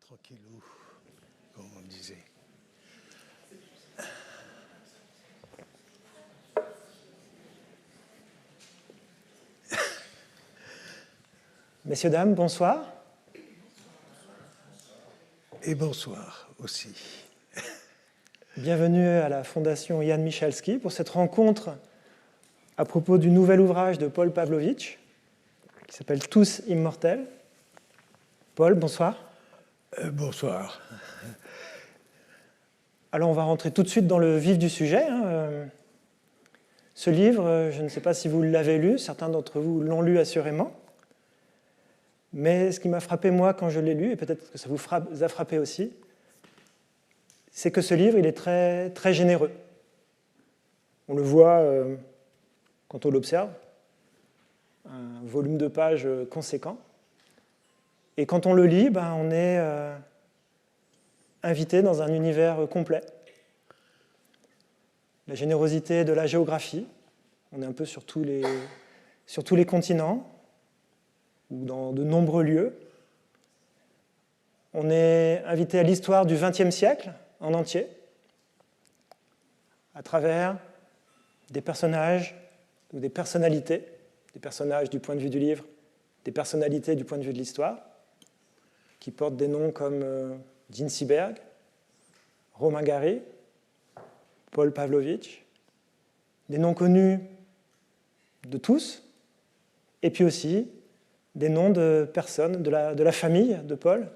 tranquillou, comme on disait. Messieurs, dames, bonsoir. Et bonsoir aussi. Bienvenue à la Fondation Jan Michalski pour cette rencontre à propos du nouvel ouvrage de Paul Pavlovitch qui s'appelle « Tous immortels ». Paul, bonsoir. Bonsoir. Alors on va rentrer tout de suite dans le vif du sujet. Ce livre, je ne sais pas si vous l'avez lu, certains d'entre vous l'ont lu assurément. Mais ce qui m'a frappé, moi, quand je l'ai lu, et peut-être que ça vous a frappé aussi, c'est que ce livre, il est très, très généreux. On le voit quand on l'observe, un volume de pages conséquent. Et quand on le lit, on est invité dans un univers complet. La générosité de la géographie, on est un peu sur tous les continents, ou dans de nombreux lieux. On est invité à l'histoire du XXe siècle en entier, à travers des personnages ou des personnalités, des personnages du point de vue du livre, des personnalités du point de vue de l'histoire, qui portent des noms comme Jean Seberg, Romain Gary, Paul Pavlovitch, des noms connus de tous, et puis aussi des noms de personnes de la famille de Paul.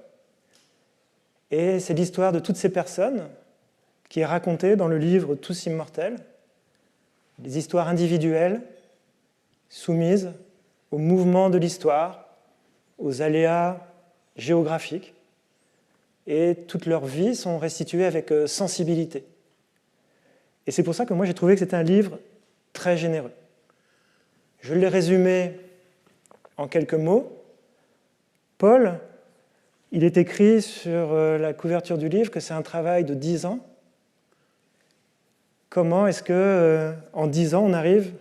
Et c'est l'histoire de toutes ces personnes qui est racontée dans le livre « Tous immortels », des histoires individuelles soumises au mouvement de l'histoire, aux aléas géographiques, et toutes leurs vies sont restituées avec sensibilité. Et c'est pour ça que moi j'ai trouvé que c'était un livre très généreux. Je l'ai résumé en quelques mots. Paul, il est écrit sur la couverture du livre que c'est un travail de 10 ans. Comment est-ce que, en 10 ans, on arrive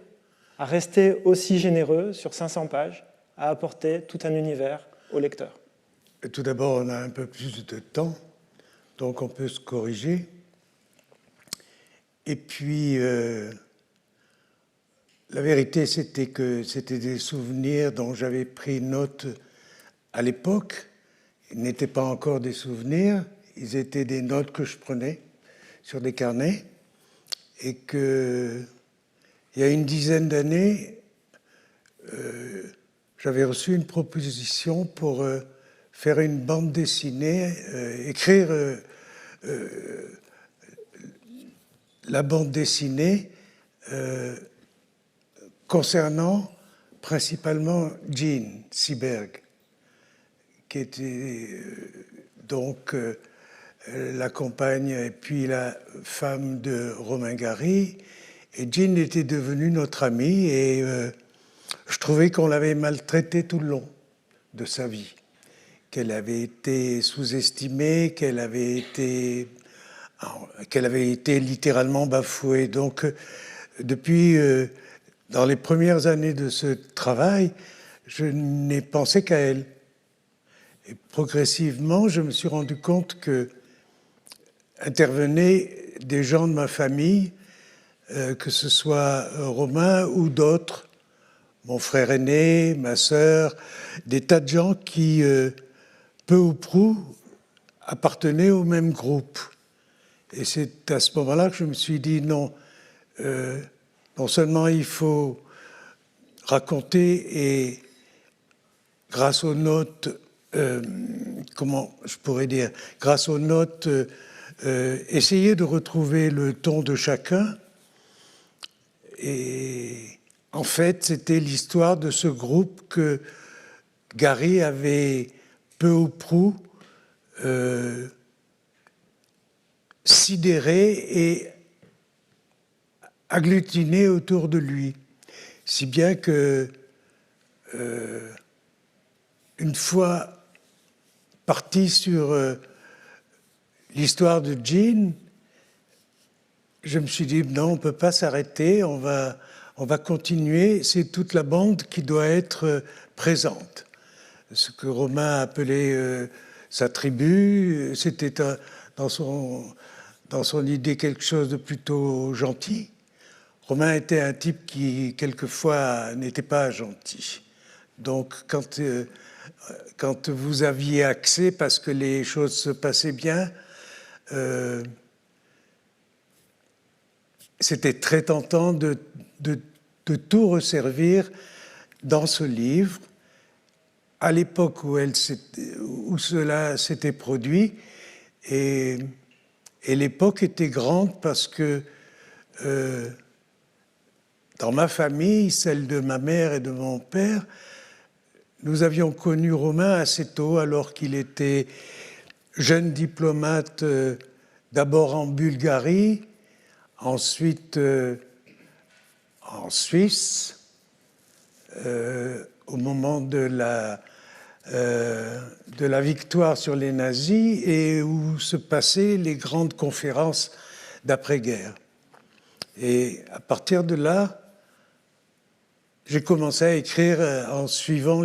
à rester aussi généreux sur 500 pages, à apporter tout un univers au lecteur? Tout d'abord, on a un peu plus de temps, donc on peut se corriger. Et puis, la vérité, c'était que c'était des souvenirs dont j'avais pris note à l'époque. Ils n'étaient pas encore des souvenirs, ils étaient des notes que je prenais sur des carnets. Et qu'il y a une dizaine d'années, j'avais reçu une proposition pour faire une bande dessinée, écrire la bande dessinée concernant principalement Jean Seberg, qui était donc la compagne et puis la femme de Romain Gary. Et Jean était devenue notre amie et je trouvais qu'on l'avait maltraitée tout le long de sa vie, qu'elle avait été sous-estimée, qu'elle avait été littéralement bafouée. Donc depuis, dans les premières années de ce travail, je n'ai pensé qu'à elle. Et progressivement, je me suis rendu compte que intervenaient des gens de ma famille, que ce soit Romain ou d'autres, mon frère aîné, ma sœur, des tas de gens qui, peu ou prou, appartenaient au même groupe. Et c'est à ce moment-là que je me suis dit non, non seulement il faut raconter et grâce aux notes, comment je pourrais dire, grâce aux notes, essayer de retrouver le ton de chacun. Et en fait, c'était l'histoire de ce groupe que Gary avait peu ou prou sidéré et agglutiné autour de lui. Si bien que, une fois parti sur l'histoire de Jean, je me suis dit, non, on ne peut pas s'arrêter, on va continuer, c'est toute la bande qui doit être présente. Ce que Romain appelait sa tribu. C'était dans son idée quelque chose de plutôt gentil. Romain était un type qui, quelquefois, n'était pas gentil. Donc, quand vous aviez accès, parce que les choses se passaient bien, c'était très tentant de tout resservir dans ce livre. À l'époque où cela s'était produit, et l'époque était grande parce que dans ma famille, celle de ma mère et de mon père, nous avions connu Romain assez tôt, alors qu'il était jeune diplomate, d'abord en Bulgarie, ensuite en Suisse, au moment de la victoire sur les nazis et où se passaient les grandes conférences d'après-guerre. Et à partir de là, j'ai commencé à écrire en suivant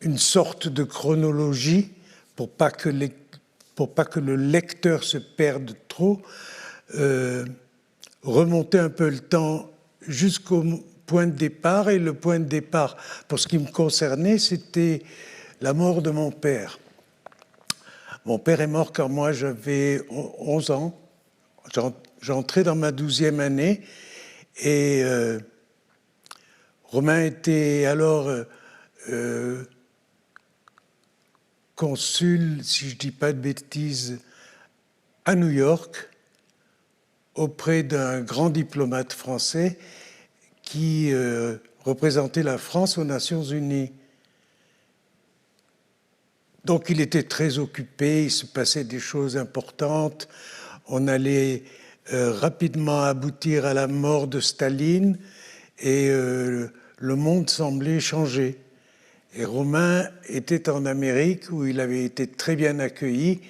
une sorte de chronologie pour pas que le lecteur se perde trop, remonter un peu le temps jusqu'au point de départ. Et le point de départ, pour ce qui me concernait, c'était la mort de mon père. Mon père est mort quand moi j'avais 11 ans. J'entrais dans ma 12e année et Romain était alors consul, si je ne dis pas de bêtises, à New York, auprès d'un grand diplomate français qui représentait la France aux Nations Unies. Donc il était très occupé, il se passait des choses importantes. On allait rapidement aboutir à la mort de Staline et le monde semblait changer. Et Romain était en Amérique où il avait été très bien accueilli,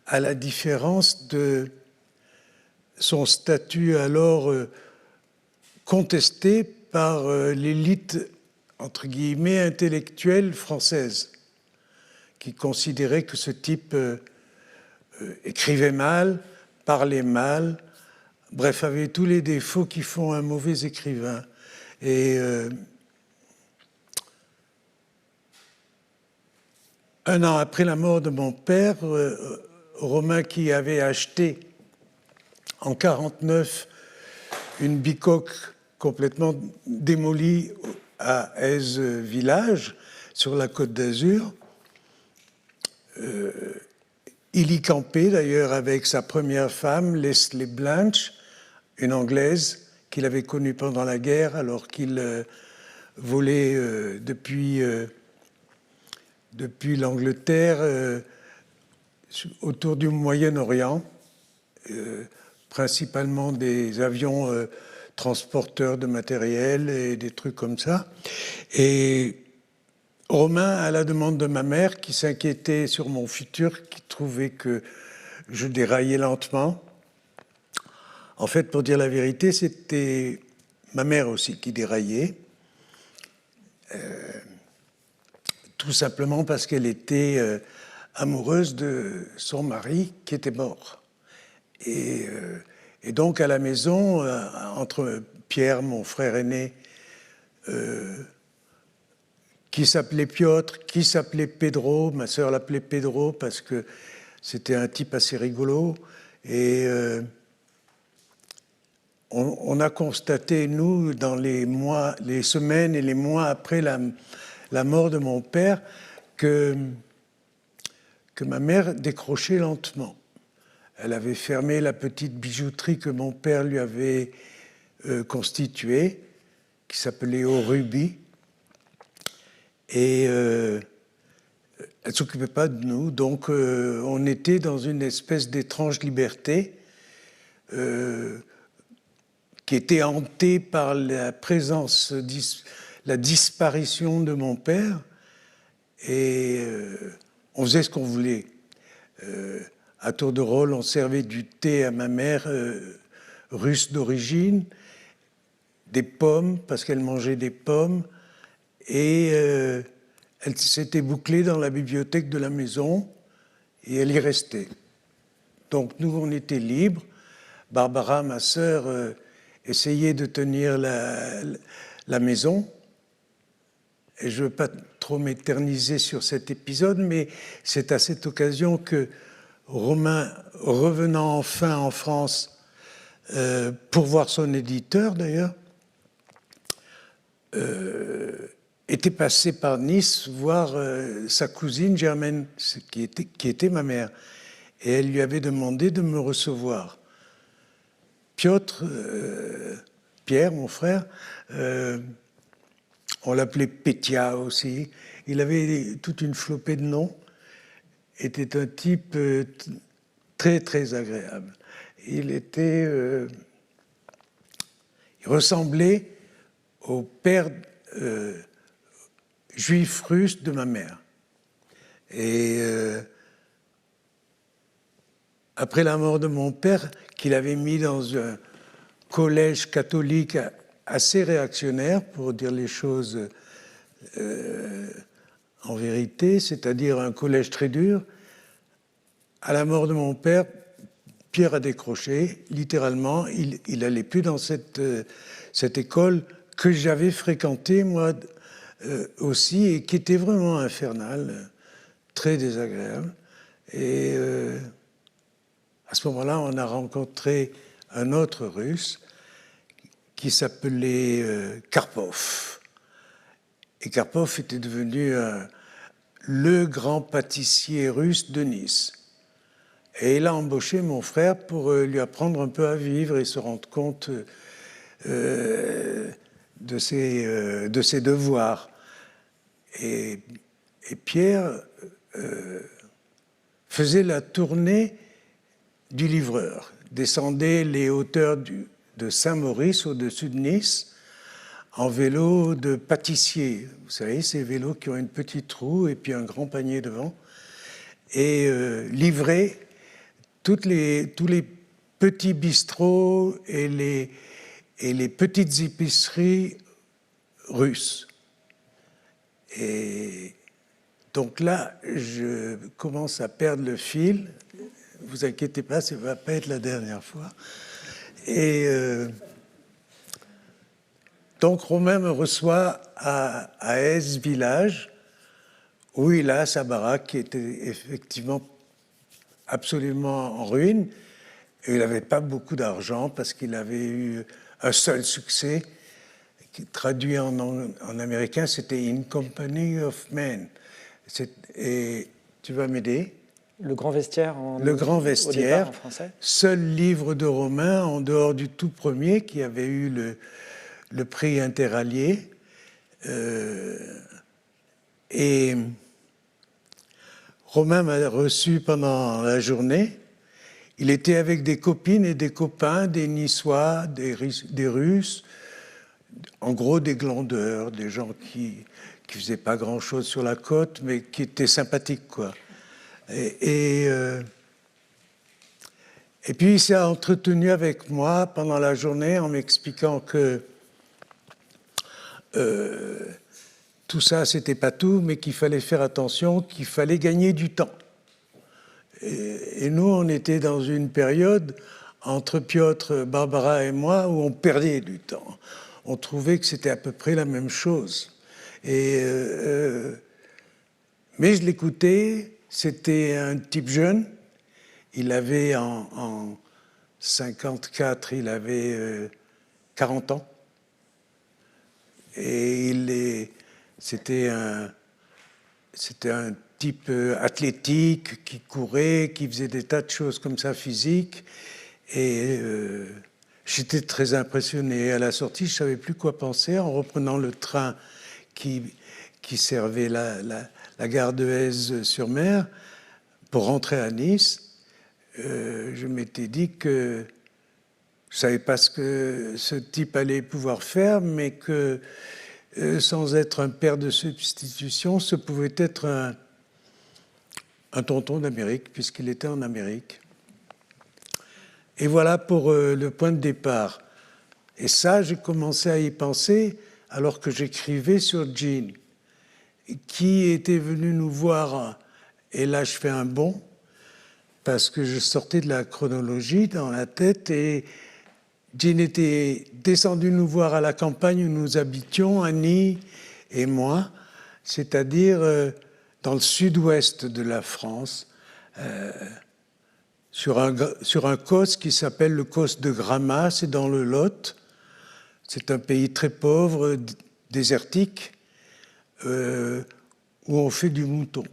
à la différence de son statut alors contesté par l'élite, entre guillemets, intellectuelle française, qui considérait que ce type écrivait mal, parlait mal, bref, avait tous les défauts qui font un mauvais écrivain. Et un an après la mort de mon père, Romain, qui avait acheté en 1949 une bicoque complètement démolie à Èze village, sur la Côte d'Azur, il y campait d'ailleurs avec sa première femme, Leslie Blanch, une Anglaise qu'il avait connue pendant la guerre alors qu'il volait depuis l'Angleterre autour du Moyen-Orient, principalement des avions transporteurs de matériel et des trucs comme ça. Et Romain, à la demande de ma mère, qui s'inquiétait sur mon futur, qui trouvait que je déraillais lentement. En fait, pour dire la vérité, c'était ma mère aussi qui déraillait. Tout simplement parce qu'elle était amoureuse de son mari qui était mort. Et donc, à la maison, entre Pierre, mon frère aîné, qui s'appelait Piotr, qui s'appelait Pedro. Ma sœur l'appelait Pedro parce que c'était un type assez rigolo. Et on a constaté, nous, dans les semaines et les mois après la mort de mon père, que ma mère décrochait lentement. Elle avait fermé la petite bijouterie que mon père lui avait constituée, qui s'appelait Au Rubis. Et elle ne s'occupait pas de nous, donc on était dans une espèce d'étrange liberté qui était hantée par la présence, la disparition de mon père, et on faisait ce qu'on voulait. À tour de rôle, on servait du thé à ma mère russe d'origine, des pommes, parce qu'elle mangeait des pommes, et elle s'était bouclée dans la bibliothèque de la maison et elle y restait. Donc nous, on était libres. Barbara, ma sœur, essayait de tenir la maison. Et je ne veux pas trop m'éterniser sur cet épisode, mais c'est à cette occasion que Romain, revenant enfin en France pour voir son éditeur d'ailleurs, était passé par Nice voir sa cousine Germaine, qui était ma mère. Et elle lui avait demandé de me recevoir. Piotr, Pierre, mon frère, on l'appelait Pétia aussi. Il avait toute une flopée de noms. Était un type très, très agréable. Il ressemblait au père juif russe de ma mère. Et après la mort de mon père, qu'il avait mis dans un collège catholique assez réactionnaire, pour dire les choses en vérité, c'est-à-dire un collège très dur. À la mort de mon père, Pierre a décroché, littéralement. Il n'allait plus dans cette école que j'avais fréquentée, moi aussi, et qui était vraiment infernale, très désagréable. Et à ce moment-là, on a rencontré un autre Russe qui s'appelait Karpov. Et Karpov était devenu le grand pâtissier russe de Nice. Et il a embauché mon frère pour lui apprendre un peu à vivre et se rendre compte de ses devoirs. Et Pierre faisait la tournée du livreur, descendait les hauteurs de Saint-Maurice au-dessus de Nice, en vélo de pâtissier. Vous savez, ces vélos qui ont une petite roue et puis un grand panier devant, et livrer tous les petits bistrots et les petites épiceries russes. Et donc là, je commence à perdre le fil. Ne vous inquiétez pas, ça ne va pas être la dernière fois. Et donc Romain me reçoit à Aise village, où il a sa baraque qui était effectivement absolument en ruine. Et il n'avait pas beaucoup d'argent parce qu'il avait eu un seul succès, qui traduit en américain, c'était In Company of Men. Et tu vas m'aider? Le Grand Vestiaire Le Grand Vestiaire, en français. Seul livre de Romain en dehors du tout premier qui avait eu le prix interallié. Et Romain m'a reçu pendant la journée. Il était avec des copines et des copains, des Niçois, des Russes, en gros des glandeurs, des gens qui faisaient pas grand-chose sur la côte, mais qui étaient sympathiques, quoi. Et puis il s'est entretenu avec moi pendant la journée en m'expliquant que tout ça, c'était pas tout, mais qu'il fallait faire attention, qu'il fallait gagner du temps. Et nous, on était dans une période, entre Piotr, Barbara et moi, où on perdait du temps. On trouvait que c'était à peu près la même chose. Mais je l'écoutais, c'était un type jeune. Il avait, en 54, il avait 40 ans. Et c'était un type athlétique qui courait, qui faisait des tas de choses comme ça physiques. Et j'étais très impressionné. À la sortie, je ne savais plus quoi penser en reprenant le train qui servait la gare de Aise-sur-Mer pour rentrer à Nice. Je m'étais dit que je ne savais pas ce que ce type allait pouvoir faire, mais que sans être un père de substitution, ce pouvait être un tonton d'Amérique, puisqu'il était en Amérique. Et voilà pour le point de départ. Et ça, j'ai commencé à y penser alors que j'écrivais sur Jean. qui était venu nous voir, et là je fais un bond, parce que je sortais de la chronologie dans la tête, et Jean était descendu nous voir à la campagne où nous habitions, Annie et moi, c'est-à-dire dans le sud-ouest de la France, sur un causse qui s'appelle le causse de Gramat, c'est dans le Lot. C'est un pays très pauvre, désertique, où on fait du mouton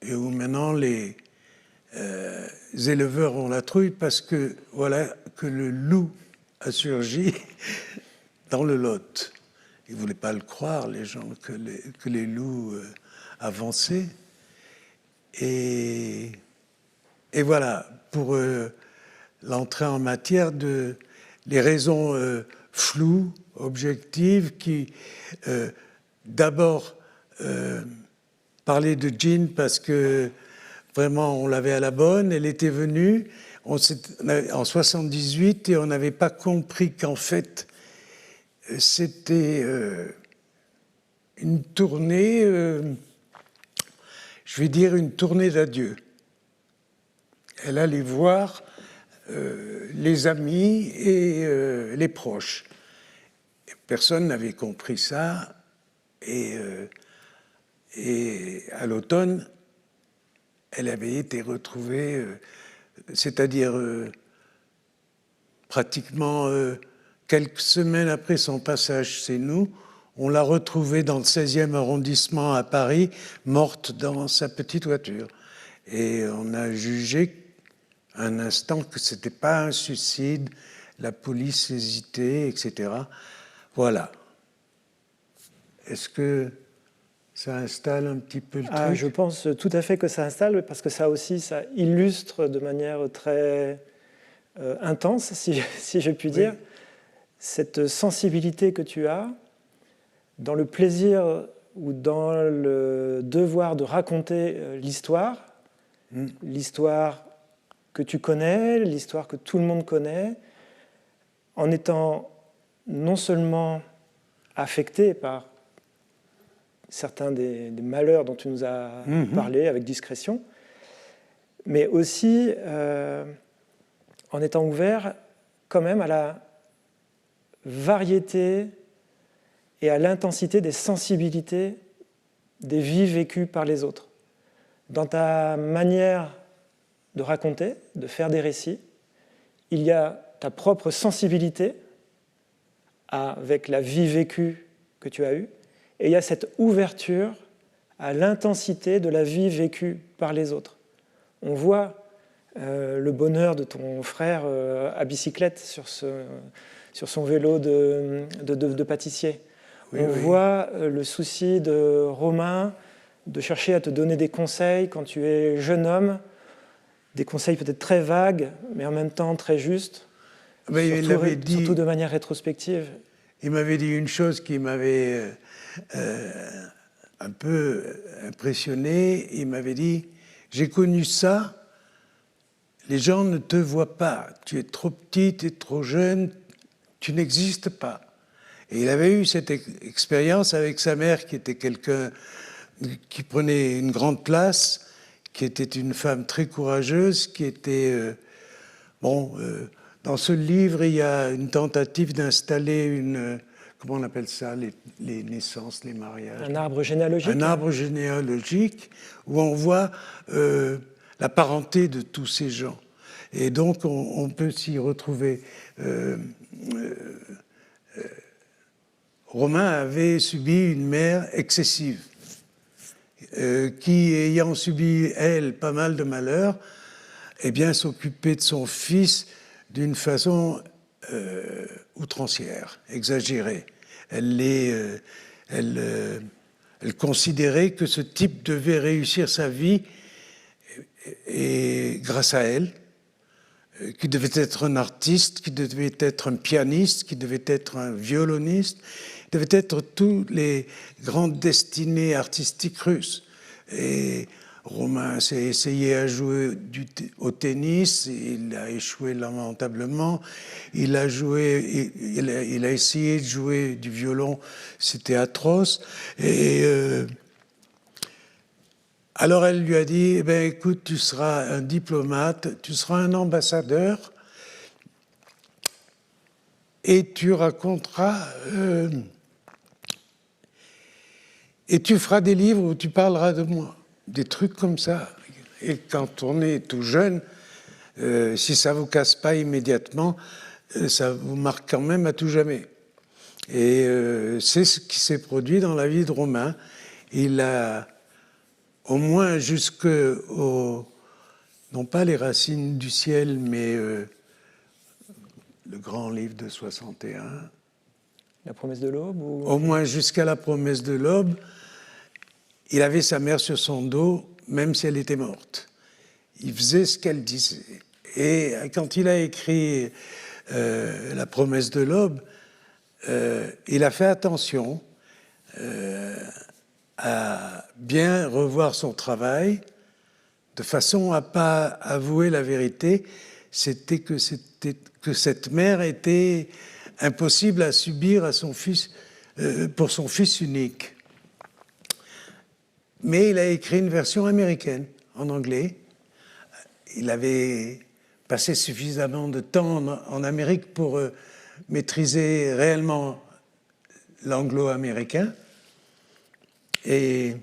et où maintenant les éleveurs ont la trouille parce que voilà que le loup a surgi dans le Lot. Ils ne voulaient pas le croire, les gens, que les loups avançaient. Et voilà, pour l'entrée en matière de les raisons floues, objectives, qui d'abord parlaient de Jean parce que vraiment on l'avait à la bonne, elle était venue en 78 et on n'avait pas compris qu'en fait c'était une tournée, je vais dire une tournée d'adieu. Elle allait voir les amis et les proches. Personne n'avait compris ça. Et à l'automne, elle avait été retrouvée, c'est-à-dire pratiquement quelques semaines après son passage chez nous, on l'a retrouvée dans le 16e arrondissement à Paris, morte dans sa petite voiture. Et on a jugé un instant que ce n'était pas un suicide, la police hésitait, etc. Voilà. Est-ce que ça installe un petit peu le truc ? Je pense tout à fait que ça installe, parce que ça aussi, ça illustre de manière très intense, si je puis dire, oui, cette sensibilité que tu as dans le plaisir ou dans le devoir de raconter l'histoire, l'histoire que tu connais, l'histoire que tout le monde connaît, en étant non seulement affecté par certains des malheurs dont tu nous as parlé avec discrétion, mais aussi en étant ouvert quand même à la variété et à l'intensité des sensibilités des vies vécues par les autres. Dans ta manière de raconter, de faire des récits, il y a ta propre sensibilité avec la vie vécue que tu as eue, et il y a cette ouverture à l'intensité de la vie vécue par les autres. On voit le bonheur de ton frère à bicyclette sur son vélo de pâtissier. Oui, on voit le souci de Romain de chercher à te donner des conseils quand tu es jeune homme, des conseils peut-être très vagues, mais en même temps très justes, surtout de manière rétrospective. Il m'avait dit une chose qui m'avait un peu impressionné. Il m'avait dit, j'ai connu ça, les gens ne te voient pas, tu es trop petite et trop jeune, tu n'existes pas. Et il avait eu cette expérience avec sa mère qui était quelqu'un qui prenait une grande place, qui était une femme très courageuse, qui était... dans ce livre, il y a une tentative d'installer une... Comment on appelle ça, les naissances, les mariages ? Un arbre généalogique. Un arbre généalogique où on voit la parenté de tous ces gens. Et donc, on peut s'y retrouver. Romain avait subi une mère excessive, qui, ayant subi, elle, pas mal de malheurs, eh bien, s'occupait de son fils d'une façon outrancière, exagérée. Elle considérait que ce type devait réussir sa vie et grâce à elle, qui devait être un artiste, qui devait être un pianiste, qui devait être un violoniste, qui devait être toutes les grandes destinées artistiques russes. Et Romain s'est essayé à jouer au tennis, il a échoué lamentablement. Il a essayé de jouer du violon, c'était atroce. Et Alors elle lui a dit, eh bien, écoute, tu seras un diplomate, tu seras un ambassadeur, et tu raconteras, et tu feras des livres où tu parleras de moi, des trucs comme ça. Et quand on est tout jeune, si ça ne vous casse pas immédiatement, ça vous marque quand même à tout jamais. Et c'est ce qui s'est produit dans la vie de Romain. Il a, au moins jusqu'au, non pas les racines du ciel, mais le grand livre de 61. La promesse de l'aube ou... Au moins jusqu'à la promesse de l'aube, il avait sa mère sur son dos, même si elle était morte. Il faisait ce qu'elle disait. Et quand il a écrit la promesse de l'aube, il a fait attention à bien revoir son travail, de façon à ne pas avouer la vérité, c'était que cette mère était impossible à subir à son fils, pour son fils unique. Mais il a écrit une version américaine, en anglais. Il avait passé suffisamment de temps en Amérique pour maîtriser réellement l'anglo-américain. Et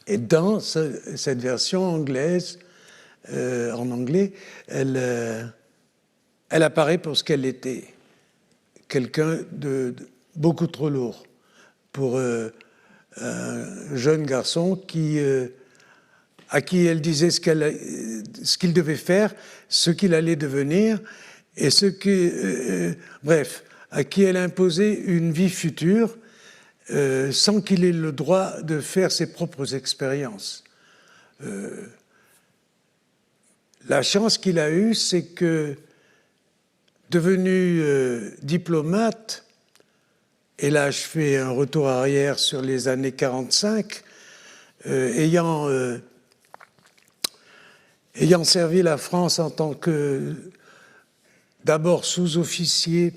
dans cette version anglaise, en anglais, elle apparaît pour ce qu'elle était. Quelqu'un de beaucoup trop lourd pour un jeune garçon à qui elle disait ce qu'il devait faire, ce qu'il allait devenir, et bref, à qui elle imposait une vie future sans qu'il ait le droit de faire ses propres expériences. La chance qu'il a eue, c'est que, devenu diplomate, et là je fais un retour arrière sur les années 45, ayant servi la France en tant que d'abord sous-officier,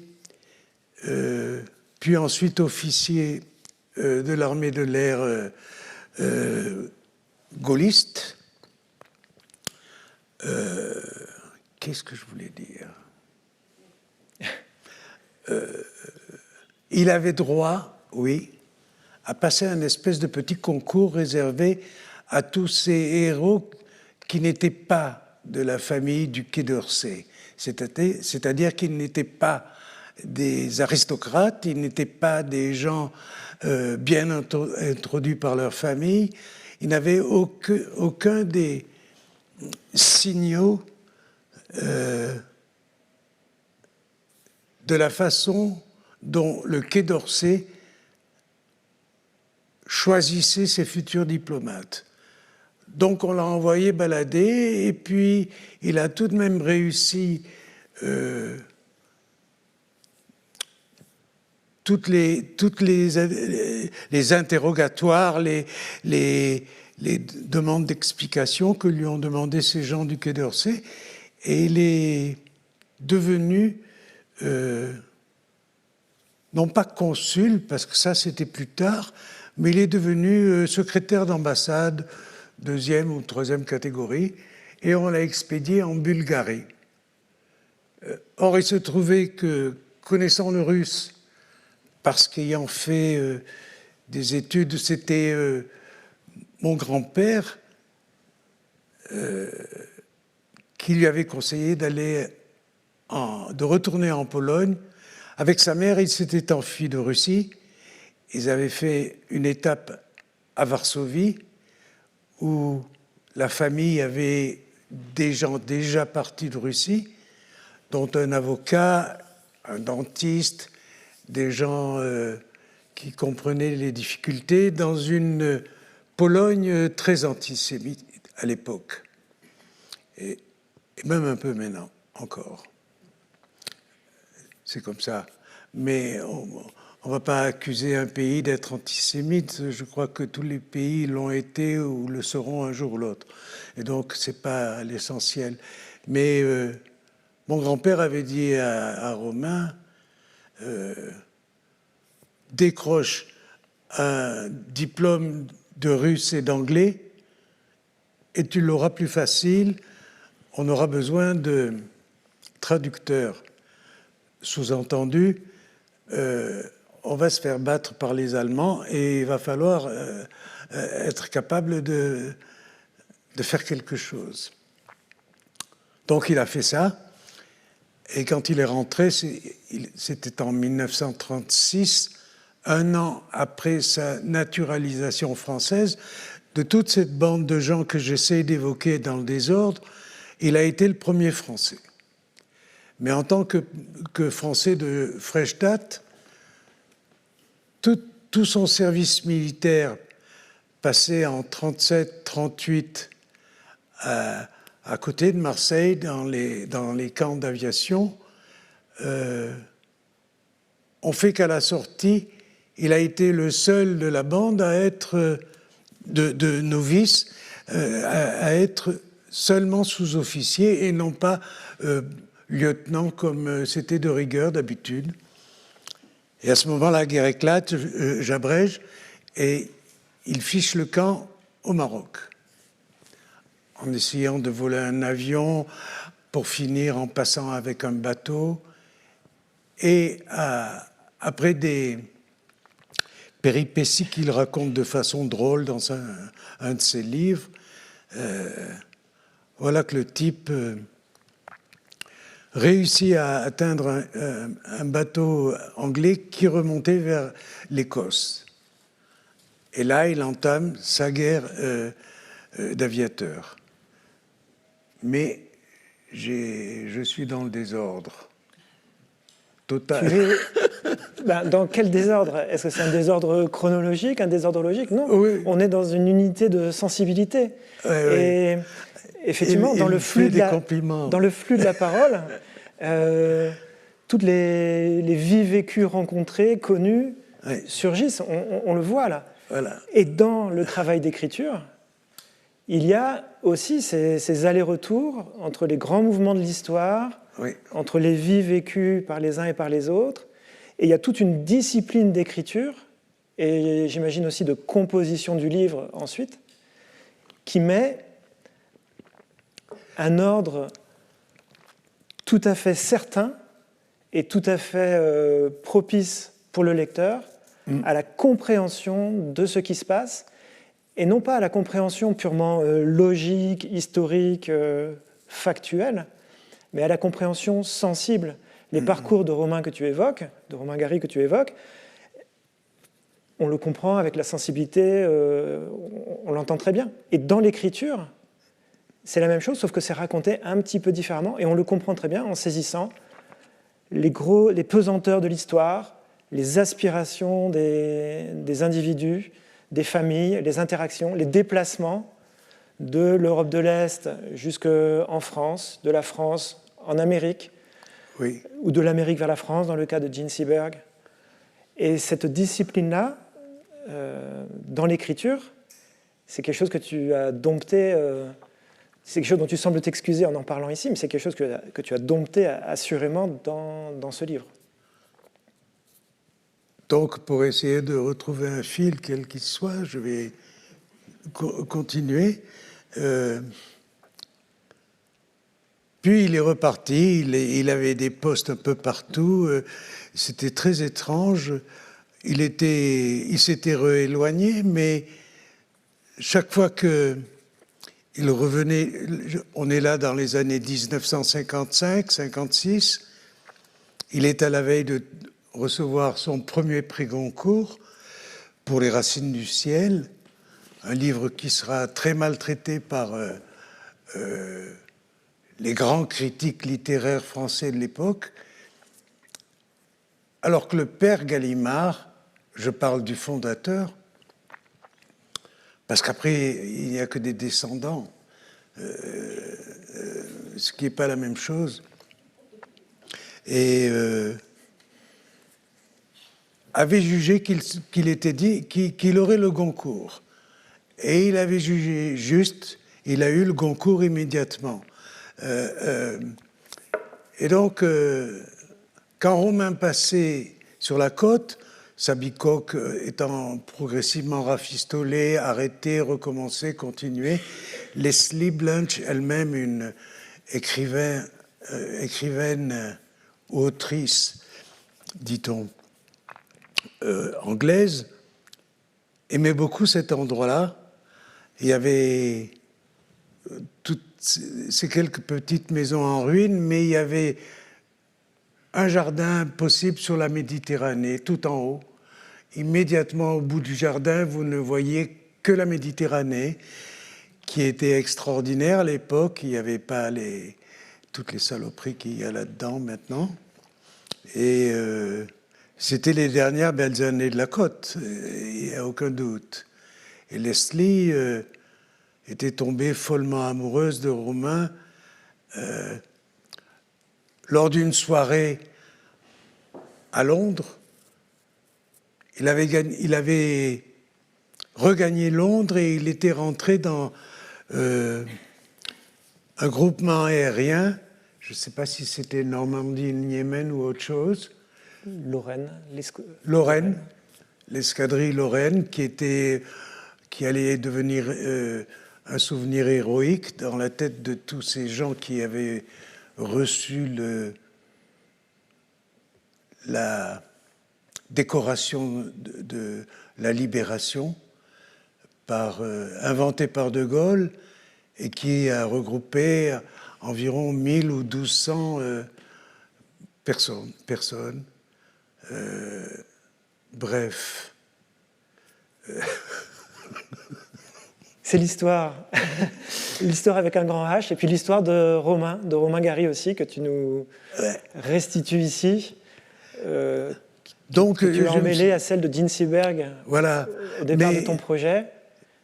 puis ensuite officier de l'armée de l'air gaulliste. Qu'est-ce que je voulais dire ? Il avait droit, oui, à passer un espèce de petit concours réservé à tous ces héros qui n'étaient pas de la famille du Quai d'Orsay. C'est-à-dire qu'ils n'étaient pas des aristocrates, ils n'étaient pas des gens bien introduits par leur famille, ils n'avaient aucun des signaux de la façon dont le Quai d'Orsay choisissait ses futurs diplomates. Donc on l'a envoyé balader et puis il a tout de même réussi toutes les interrogatoires, les demandes d'explications que lui ont demandé ces gens du Quai d'Orsay, et il est devenu non pas consul, parce que ça c'était plus tard, mais il est devenu secrétaire d'ambassade, 2e ou 3e catégorie, et on l'a expédié en Bulgarie. Or, il se trouvait que, connaissant le russe, parce qu'ayant fait des études, c'était mon grand-père qui lui avait conseillé de retourner en Pologne. Avec sa mère, il s'était enfui de Russie. Ils avaient fait une étape à Varsovie, où la famille avait des gens déjà partis de Russie, dont un avocat, un dentiste, des gens qui comprenaient les difficultés, dans une Pologne très antisémite à l'époque, et même un peu maintenant, encore. C'est comme ça. Mais on ne va pas accuser un pays d'être antisémite. Je crois que tous les pays l'ont été ou le seront un jour ou l'autre. Et donc, ce n'est pas l'essentiel. Mais mon grand-père avait dit à Romain, décroche un diplôme de russe et d'anglais, et tu l'auras plus facile. On aura besoin de traducteurs. Sous-entendu, on va se faire battre par les Allemands et il va falloir être capable de faire quelque chose. Donc il a fait ça, et quand il est rentré, c'était en 1936, un an après sa naturalisation française. De toute cette bande de gens que j'essaie d'évoquer dans le désordre, il a été le premier Français. Mais en tant que Français de fraîche date, tout son service militaire passé en 37-38 à côté de Marseille, dans les camps d'aviation, ont fait qu'à la sortie, il a été le seul de la bande à être, de novice, à être seulement sous-officier et non pas lieutenant comme c'était de rigueur d'habitude. Et à ce moment, la guerre éclate, j'abrège, et il fiche le camp au Maroc, en essayant de voler un avion pour finir en passant avec un bateau. Et après des péripéties qu'il raconte de façon drôle dans un de ses livres, voilà que le type réussit à atteindre un bateau anglais qui remontait vers l'Écosse. Et là, il entame sa guerre d'aviateur. Mais je suis dans le désordre total. Dans quel désordre? Est-ce que c'est un désordre chronologique, un désordre logique? Non, oui. On est dans une unité de sensibilité. Et effectivement, dans le flux de la parole, toutes les vies vécues, rencontrées, connues, surgissent. On le voit là. Voilà. Et dans le travail d'écriture, il y a aussi ces allers-retours entre les grands mouvements de l'histoire, entre les vies vécues par les uns et par les autres. Et il y a toute une discipline d'écriture, et j'imagine aussi de composition du livre ensuite, qui met un ordre tout à fait certain et tout à fait propice pour le lecteur à la compréhension de ce qui se passe, et non pas à la compréhension purement logique, historique, factuelle, mais à la compréhension sensible. Les parcours de Romain que tu évoques, de Romain Gary que tu évoques, on le comprend avec la sensibilité, on l'entend très bien. Et dans l'écriture, c'est la même chose, sauf que c'est raconté un petit peu différemment, et on le comprend très bien en saisissant les pesanteurs de l'histoire, les aspirations des individus, des familles, les interactions, les déplacements de l'Europe de l'Est jusqu'en France, de la France en Amérique, ou de l'Amérique vers la France, dans le cas de Jean Seberg. Et cette discipline-là, dans l'écriture, c'est quelque chose que tu as dompté, c'est quelque chose dont tu sembles t'excuser en parlant ici, mais c'est quelque chose que tu as dompté assurément dans ce livre. Donc, pour essayer de retrouver un fil, quel qu'il soit, je vais continuer. Puis il est reparti, il avait des postes un peu partout, c'était très étrange. Il s'était rééloigné, mais chaque fois qu'il revenait, on est là dans les années 1955-56, il est à la veille de recevoir son premier prix Goncourt pour Les Racines du ciel, un livre qui sera très maltraité par les grands critiques littéraires français de l'époque, alors que le père Gallimard, je parle du fondateur, parce qu'après, il n'y a que des descendants, ce qui n'est pas la même chose, et avait jugé qu'il aurait le Goncourt. Et il avait jugé juste, il a eu le Goncourt immédiatement. Et donc, quand Romain passait sur la côte, sa bicoque étant progressivement rafistolée, arrêtée, recommencée, continuée, Leslie Blanch, elle-même une écrivaine, autrice, dit-on, anglaise, aimait beaucoup cet endroit-là. Il y avait toutes ces quelques petites maisons en ruine, mais il y avait un jardin possible sur la Méditerranée, tout en haut. Immédiatement au bout du jardin, vous ne voyez que la Méditerranée, qui était extraordinaire à l'époque. Il n'y avait pas toutes les saloperies qu'il y a là-dedans maintenant. Et c'était les dernières belles années de la côte, il n'y a aucun doute. Et Leslie était tombée follement amoureuse de Romain lors d'une soirée à Londres. Il avait regagné Londres et il était rentré dans un groupement aérien. Je ne sais pas si c'était Normandie, Niemen ou autre chose. Lorraine. L'escadrille Lorraine, qui allait devenir un souvenir héroïque dans la tête de tous ces gens qui avaient reçu la décoration de la libération inventée par De Gaulle et qui a regroupé environ 1000 ou 1200 personnes. Bref. C'est l'histoire. L'histoire avec un grand H, et puis l'histoire de Romain Gary aussi, que tu nous restitues ici. Donc, que tu as emmêlée à celle de Jean Seberg voilà, au départ de ton projet.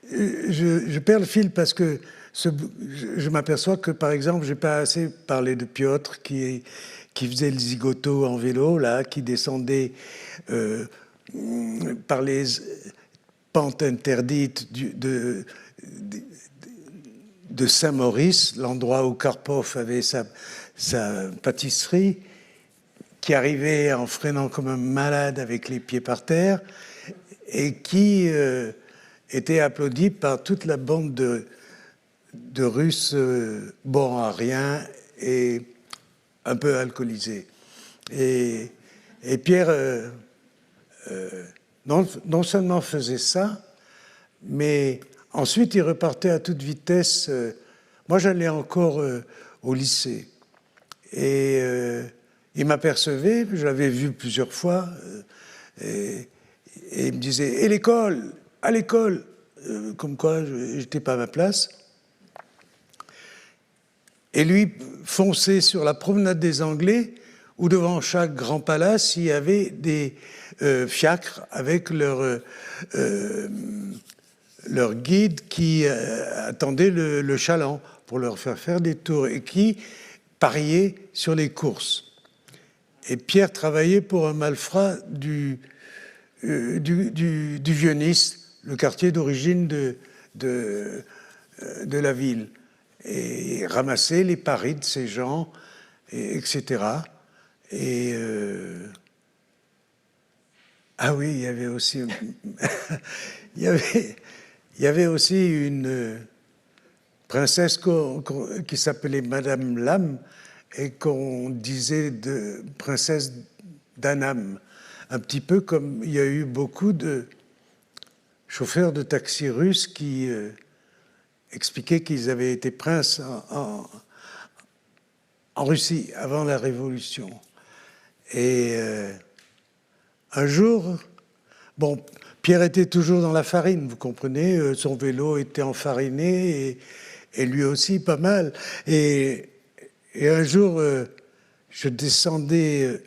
Je perds le fil parce que je m'aperçois que, par exemple, je n'ai pas assez parlé de Piotr qui faisait le zigoto en vélo, là, qui descendait par les pentes interdites de Saint-Maurice, l'endroit où Karpov avait sa pâtisserie, qui arrivait en freinant comme un malade avec les pieds par terre et qui était applaudi par toute la bande de Russes bons à rien et un peu alcoolisés. Et Pierre non seulement faisait ça, mais ensuite il repartait à toute vitesse. Moi j'allais encore au lycée et il m'apercevait, je l'avais vu plusieurs fois, et il me disait « Et l'école, à l'école !» Comme quoi, je n'étais pas à ma place. Et lui fonçait sur la promenade des Anglais, où devant chaque grand palace, il y avait des fiacres avec leur guide qui attendait le chaland pour leur faire des tours et qui pariait sur les courses. Et Pierre travaillait pour un malfrat du Vieux-Nice, le quartier d'origine de la ville, et ramassait les paris de ces gens, etc. Et ah oui, il y avait aussi il y avait aussi une princesse qui s'appelait Madame Lam et qu'on disait de princesse d'Annam, un petit peu comme il y a eu beaucoup de chauffeurs de taxi russes qui expliquaient qu'ils avaient été princes en Russie avant la Révolution. Et un jour, bon, Pierre était toujours dans la farine, vous comprenez, son vélo était enfariné et lui aussi pas mal. Et un jour, je descendais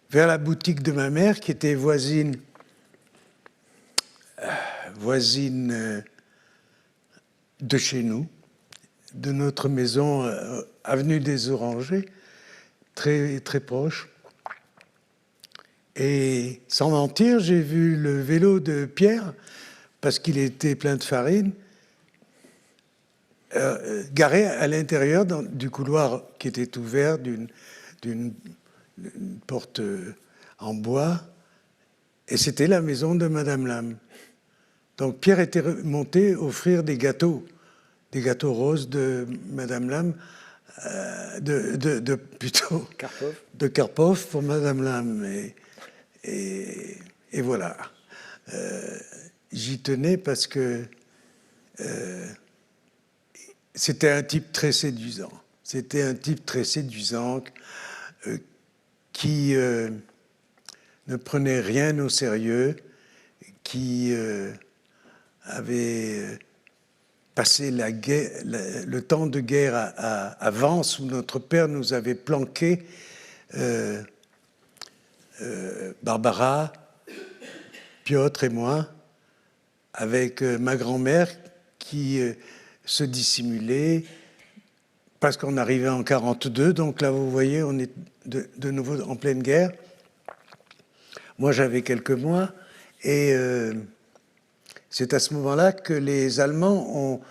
vers la boutique de ma mère qui était voisine de chez nous, de notre maison, avenue des Orangers, très, très proche. Et sans mentir, j'ai vu le vélo de Pierre, parce qu'il était plein de farine, garé à l'intérieur du couloir qui était ouvert d'une porte en bois. Et c'était la maison de Madame Lam. Donc Pierre était monté offrir des gâteaux des gâteaux roses de Madame Lam, plutôt Karpov. De Karpov pour Madame Lam. Et voilà. J'y tenais parce que c'était un type très séduisant. C'était un type très séduisant qui ne prenait rien au sérieux, qui avait passé le temps de guerre à Vence, où notre père nous avait planqué Barbara, Piotr et moi, avec ma grand-mère qui se dissimulait parce qu'on arrivait en 42. Donc là, vous voyez, on est de nouveau en pleine guerre. Moi, j'avais quelques mois et c'est à ce moment-là que les Allemands ont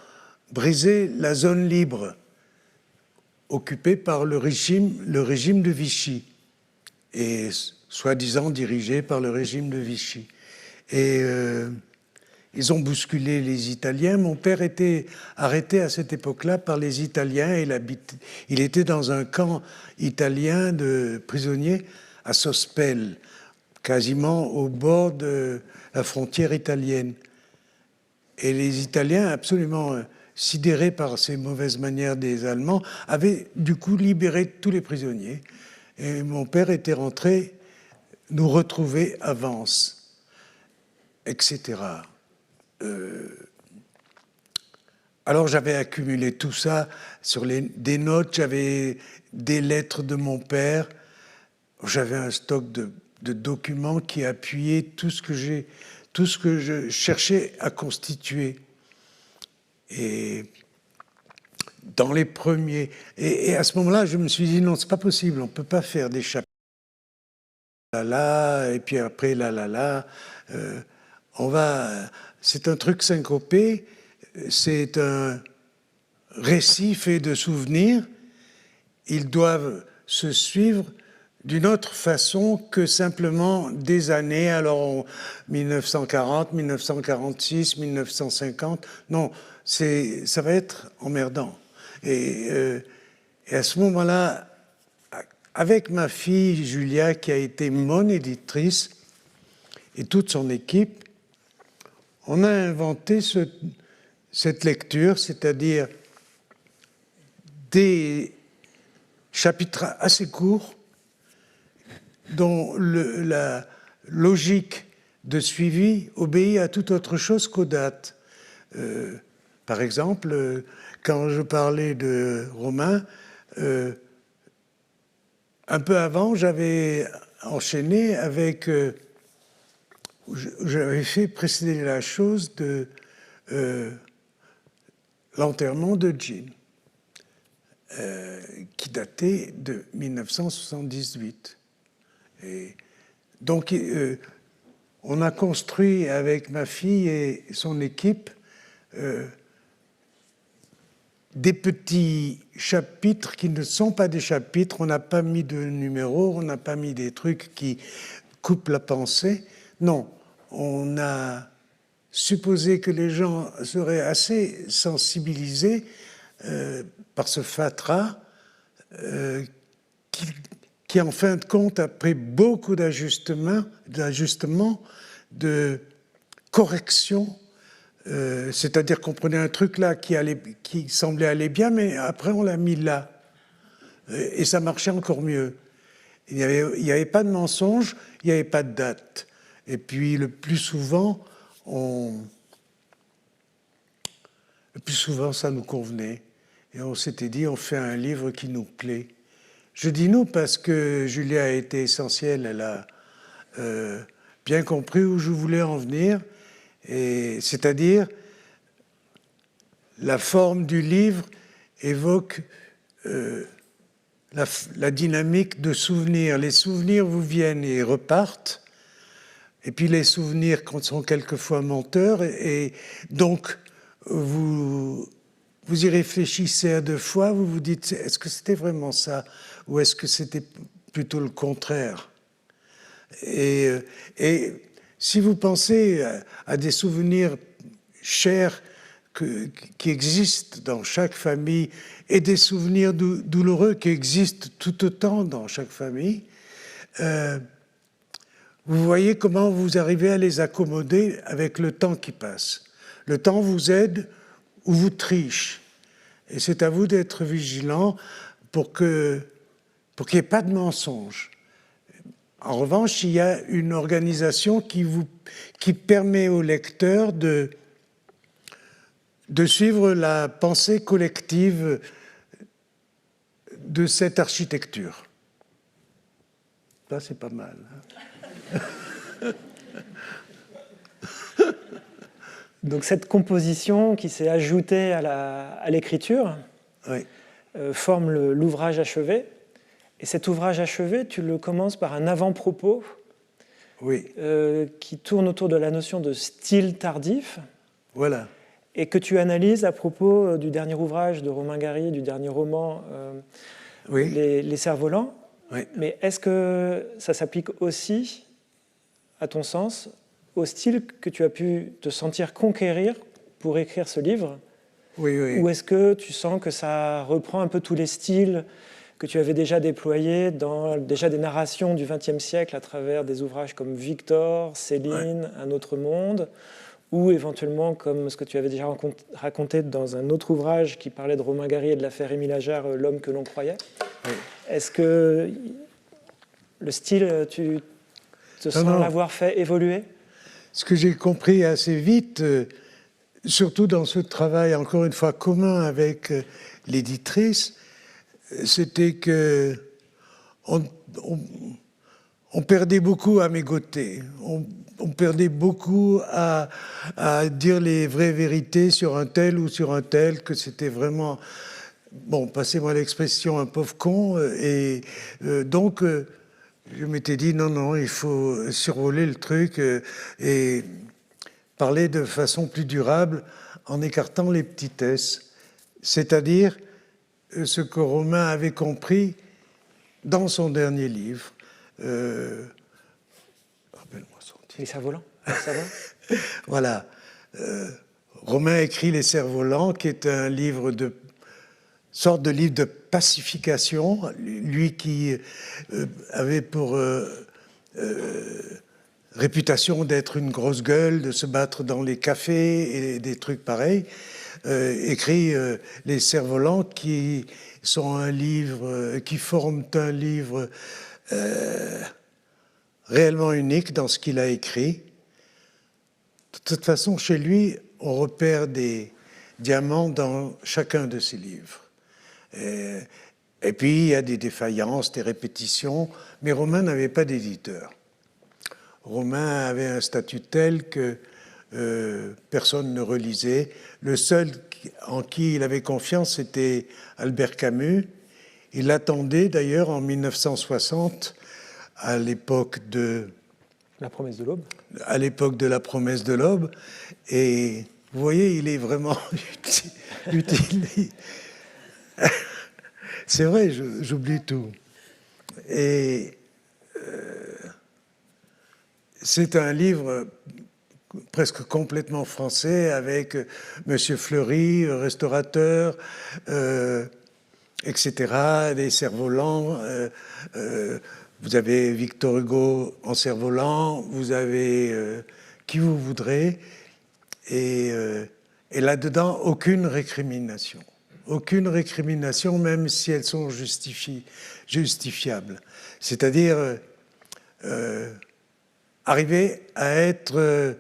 brisé la zone libre occupée par le régime de Vichy et soi-disant dirigé par le régime de Vichy. Et ils ont bousculé les Italiens. Mon père était arrêté à cette époque-là par les Italiens. Il était dans un camp italien de prisonniers à Sospel, quasiment au bord de la frontière italienne. Et les Italiens, absolument sidérés par ces mauvaises manières des Allemands, avaient du coup libéré tous les prisonniers. Et mon père était rentré nous retrouver à Vence, etc. Alors j'avais accumulé tout ça sur des notes, j'avais des lettres de mon père, j'avais un stock de documents qui appuyaient tout ce que je cherchais à constituer. Et dans les premiers... Et à ce moment-là, je me suis dit, non, c'est pas possible, on ne peut pas faire des chapitres là, et puis après là. C'est un truc syncopé, c'est un récit fait de souvenirs. Ils doivent se suivre d'une autre façon que simplement des années, alors 1940, 1946, 1950. Non, ça va être emmerdant. Et à ce moment-là, avec ma fille Julia, qui a été mon éditrice, et toute son équipe, on a inventé cette lecture, c'est-à-dire des chapitres assez courts dont la logique de suivi obéit à toute autre chose qu'aux dates. Par exemple, quand je parlais de Romain, un peu avant, j'avais enchaîné avec... j'avais fait précéder la chose de l'enterrement de Jean, qui datait de 1978. Et donc, on a construit avec ma fille et son équipe des petits chapitres qui ne sont pas des chapitres. On n'a pas mis de numéros, on n'a pas mis des trucs qui coupent la pensée. Non, on a supposé que les gens seraient assez sensibilisés par ce fatras qui, en fin de compte, après beaucoup d'ajustements, de corrections, c'est-à-dire qu'on prenait un truc là qui semblait aller bien, mais après on l'a mis là. Et ça marchait encore mieux. Il n'y avait pas de mensonge, il n'y avait pas de date. Et puis le plus souvent, ça nous convenait. Et on s'était dit, on fait un livre qui nous plaît. Je dis nous parce que Julia a été essentielle. Elle a bien compris où je voulais en venir. C'est-à-dire, la forme du livre évoque la dynamique de souvenirs. Les souvenirs vous viennent et repartent. Et puis les souvenirs sont quelquefois menteurs. Et donc, vous y réfléchissez à deux fois, vous vous dites, est-ce que c'était vraiment ça? Ou est-ce que c'était plutôt le contraire? Et si vous pensez à des souvenirs chers qui existent dans chaque famille et des souvenirs douloureux qui existent tout autant dans chaque famille, vous voyez comment vous arrivez à les accommoder avec le temps qui passe. Le temps vous aide ou vous triche. Et c'est à vous d'être vigilant pour qu'il n'y ait pas de mensonge. En revanche, il y a une organisation qui permet au lecteur de suivre la pensée collective de cette architecture. Ça, c'est pas mal. Donc cette composition qui s'est ajoutée à l'écriture Oui. Forme l'ouvrage achevé. Et cet ouvrage achevé, tu le commences par un avant-propos Oui. Qui tourne autour de la notion de style tardif. Voilà. Et que tu analyses à propos du dernier ouvrage de Romain Gary, du dernier roman Oui. Les Cerfs-Volants. Oui. Mais est-ce que ça s'applique aussi, à ton sens, au style que tu as pu te sentir conquérir pour écrire ce livre? Oui, oui. Ou est-ce que tu sens que ça reprend un peu tous les styles que tu avais déjà déployés dans déjà des narrations du XXe siècle à travers des ouvrages comme Victor, Céline, Un autre monde, ou éventuellement comme ce que tu avais déjà raconté dans un autre ouvrage qui parlait de Romain Gary et de l'affaire Émile Ajar, L'homme que l'on croyait. Oui. Est-ce que le style, tu te sens l'avoir fait évoluer? Ce que j'ai compris assez vite, surtout dans ce travail, encore une fois, commun avec l'éditrice, c'était que on perdait beaucoup à mégoter. On perdait beaucoup à dire les vraies vérités sur un tel ou sur un tel, que c'était vraiment, bon, passez-moi l'expression, un pauvre con. Et donc, je m'étais dit, non, il faut survoler le truc et parler de façon plus durable en écartant les petitesses. C'est-à-dire ce que Romain avait compris dans son dernier livre. Rappelle-moi son titre. Les Cerfs-Volants. Voilà. Romain écrit Les Cerfs-Volants, qui est un livre sorte de livre de pacification. Lui qui avait pour réputation d'être une grosse gueule, de se battre dans les cafés et des trucs pareils, écrit Les Cerfs-Volants, qui sont un livre, qui forment un livre réellement unique dans ce qu'il a écrit. De toute façon, chez lui, on repère des diamants dans chacun de ses livres. Et puis, il y a des défaillances, des répétitions, mais Romain n'avait pas d'éditeur. Romain avait un statut tel que personne ne relisait. Le seul en qui il avait confiance, c'était Albert Camus. Il l'attendait d'ailleurs en 1960, à l'époque de... La promesse de l'aube. À l'époque de La promesse de l'aube. Et vous voyez, il est vraiment utile. C'est vrai, j'oublie tout. Et c'est un livre presque complètement français, avec Monsieur Fleury, restaurateur, etc., des cerfs-volants. Vous avez Victor Hugo en cerf-volant, vous avez qui vous voudrez. Et là-dedans, aucune récrimination. Aucune récrimination, même si elles sont justifiables. C'est-à-dire arriver à être...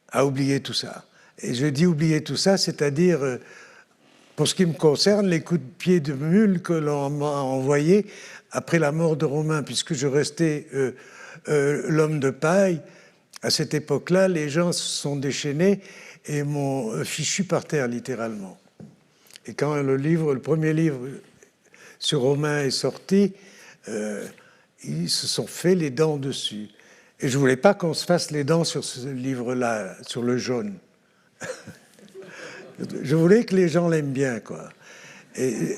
à oublier tout ça. Et je dis oublier tout ça, c'est-à-dire, pour ce qui me concerne, les coups de pied de mule que l'on m'a envoyés après la mort de Romain, puisque je restais l'homme de paille. À cette époque-là, les gens se sont déchaînés et m'ont fichu par terre, littéralement. Et quand le premier livre sur Romain est sorti, ils se sont fait les dents dessus. Et je ne voulais pas qu'on se fasse les dents sur ce livre-là, sur le jaune. Je voulais que les gens l'aiment bien, quoi. Mais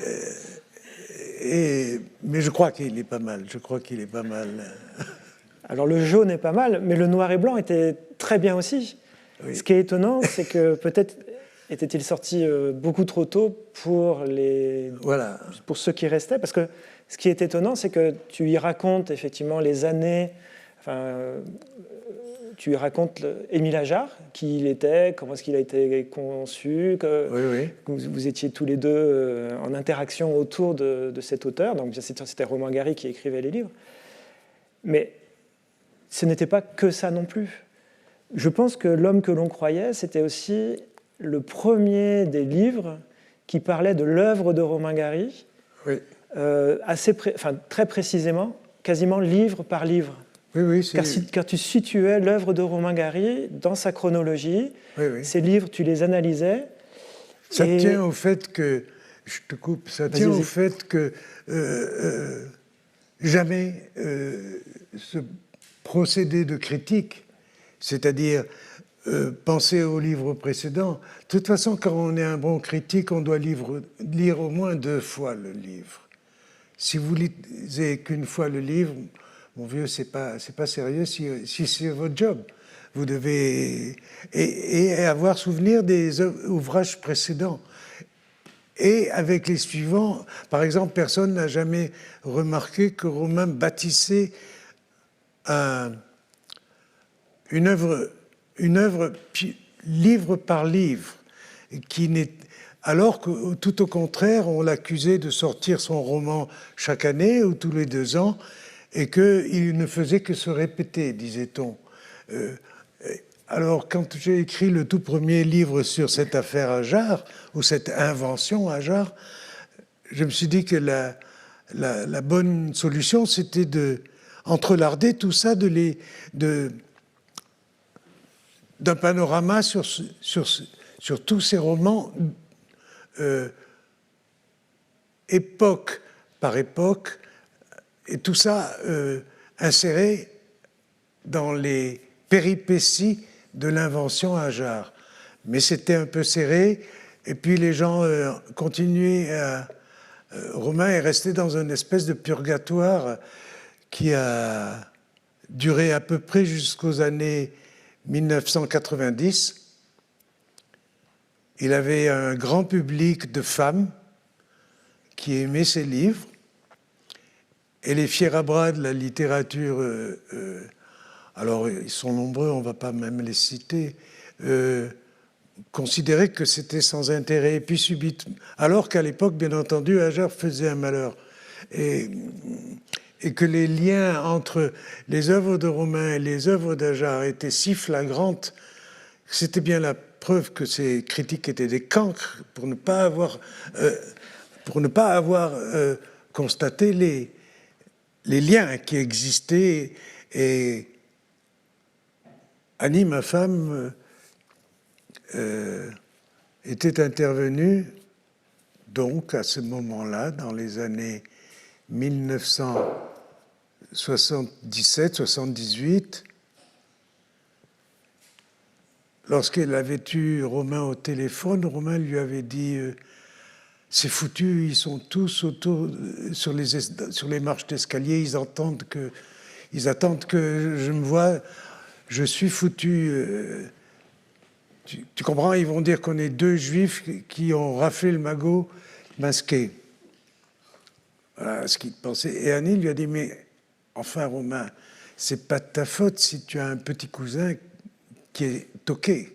je crois qu'il est pas mal. Je crois qu'il est pas mal. Alors le jaune est pas mal, mais le noir et blanc était très bien aussi. Oui. Ce qui est étonnant, c'est que peut-être était-il sorti beaucoup trop tôt pour ceux qui restaient, parce que ce qui est étonnant, c'est que tu y racontes effectivement les années, tu y racontes Émile Ajar, qui il était, comment est-ce qu'il a été conçu, que vous étiez tous les deux en interaction autour de cet auteur, donc c'était Romain Gary qui écrivait les livres, mais ce n'était pas que ça non plus. Je pense que L'homme que l'on croyait, c'était aussi le premier des livres qui parlait de l'œuvre de Romain Gary, très précisément, quasiment livre par livre. Car tu situais l'œuvre de Romain Gary dans sa chronologie, ces livres, tu les analysais. Ça tient au fait que, je te coupe, ça tient au fait que jamais ce procédé de critique, c'est-à-dire penser au livre précédent. De toute façon, quand on est un bon critique, on doit lire au moins 2 fois le livre. Si vous lisez qu'une fois le livre, mon vieux, c'est pas sérieux si c'est votre job. Vous devez et avoir souvenir des ouvrages précédents. Et avec les suivants, par exemple, personne n'a jamais remarqué que Romain bâtissait une œuvre livre par livre, alors que tout au contraire, on l'accusait de sortir son roman chaque année ou tous les 2 ans, et qu'il ne faisait que se répéter, disait-on. Alors, quand j'ai écrit le tout premier livre sur cette affaire Ajar, ou cette invention Ajar, je me suis dit que la bonne solution, c'était de entrelarder tout ça, d'un panorama sur tous ces romans, époque par époque, et tout ça inséré dans les péripéties de l'invention Ajar. Mais c'était un peu serré, et puis les gens continuaient à... Romain est resté dans une espèce de purgatoire qui a duré à peu près jusqu'aux années 1990. Il avait un grand public de femmes qui aimaient ses livres, et les fiers-à-bras de la littérature, alors ils sont nombreux, on ne va pas même les citer, considéraient que c'était sans intérêt, et puis subitement, alors qu'à l'époque, bien entendu, Ajar faisait un malheur. Et que les liens entre les œuvres de Romain et les œuvres d'Ajar étaient si flagrantes, c'était bien la preuve que ces critiques étaient des cancres pour ne pas avoir constaté les liens qui existaient. Et Annie, ma femme, était intervenue donc à ce moment-là, dans les années 1977-78, lorsqu'elle avait eu Romain au téléphone. Romain lui avait dit c'est foutu, ils sont tous autour sur les marches d'escalier, ils attendent que je me voie, je suis foutu. Tu comprends, ils vont dire qu'on est 2 juifs qui ont raflé le magot masqué. Voilà ce qu'il pensait. Et Annie lui a dit, mais enfin Romain, c'est pas de ta faute si tu as un petit cousin qui est toqué.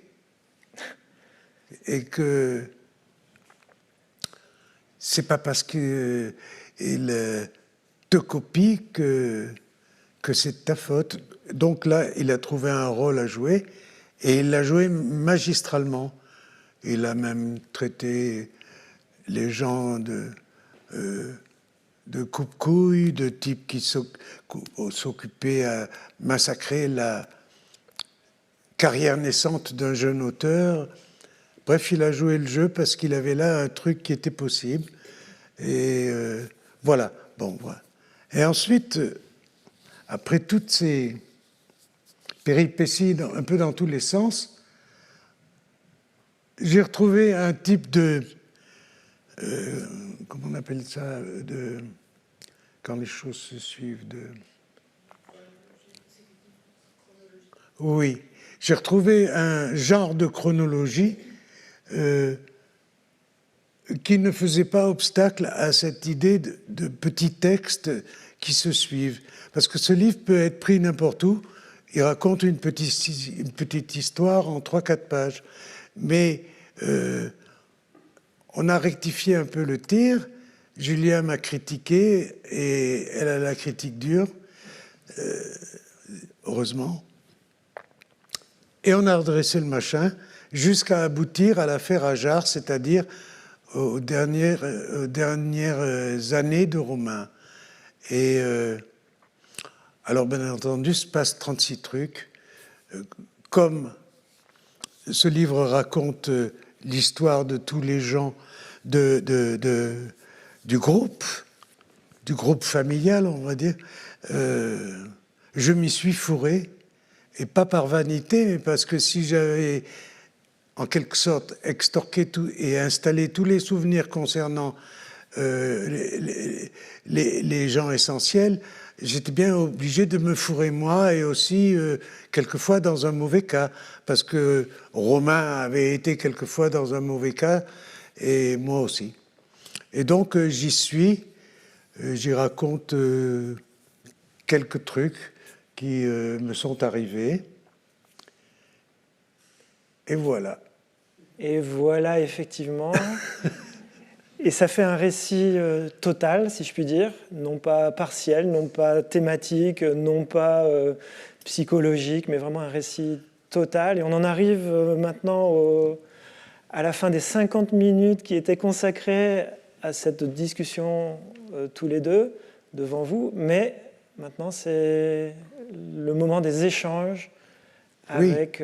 Et que c'est pas parce qu'il te copie que c'est de ta faute. Donc là, il a trouvé un rôle à jouer, et il l'a joué magistralement. Il a même traité les gens de coupe-couilles, de types qui s'occupaient à massacrer la carrière naissante d'un jeune auteur. Bref, il a joué le jeu parce qu'il avait là un truc qui était possible. Et voilà. Bon, voilà. Et ensuite, après toutes ces péripéties un peu dans tous les sens, j'ai retrouvé un type de... comment on appelle ça, quand les choses se suivent, oui, j'ai retrouvé un genre de chronologie qui ne faisait pas obstacle à cette idée de petits textes qui se suivent. Parce que ce livre peut être pris n'importe où. Il raconte une petite histoire en 3-4 pages. Mais on a rectifié un peu le tir. Julia m'a critiqué et elle a la critique dure, heureusement. Et on a redressé le machin jusqu'à aboutir à l'affaire Ajar, c'est-à-dire aux dernières années de Romain. Et alors, bien entendu, se passe 36 trucs. Comme ce livre raconte l'histoire de tous les gens du groupe familial, on va dire, je m'y suis fourré, et pas par vanité, mais parce que si j'avais en quelque sorte extorqué tout et installé tous les souvenirs concernant les gens essentiels, j'étais bien obligé de me fourrer moi, et aussi quelquefois dans un mauvais cas, parce que Romain avait été quelquefois dans un mauvais cas, et moi aussi. Et donc j'y suis, j'y raconte quelques trucs qui me sont arrivés, et voilà. Et voilà, effectivement. Et ça fait un récit total, si je puis dire, non pas partiel, non pas thématique, non pas psychologique, mais vraiment un récit total. Et on en arrive maintenant à la fin des 50 minutes qui étaient consacrées à cette discussion tous les deux, devant vous. Mais maintenant, c'est le moment des échanges avec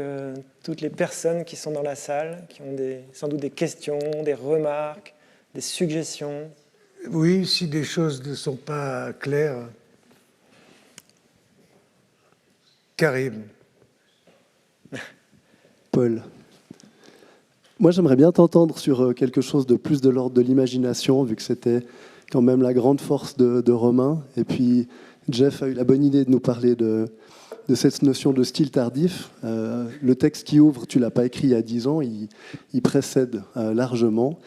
toutes les personnes qui sont dans la salle, qui ont sans doute des questions, des remarques, des suggestions. Oui, si des choses ne sont pas claires. Karim. Paul. Moi, j'aimerais bien t'entendre sur quelque chose de plus de l'ordre de l'imagination, vu que c'était quand même la grande force de Romain. Et puis, Jeff a eu la bonne idée de nous parler de cette notion de style tardif. Le texte qui ouvre, tu ne l'as pas écrit il y a 10 ans, il précède largement.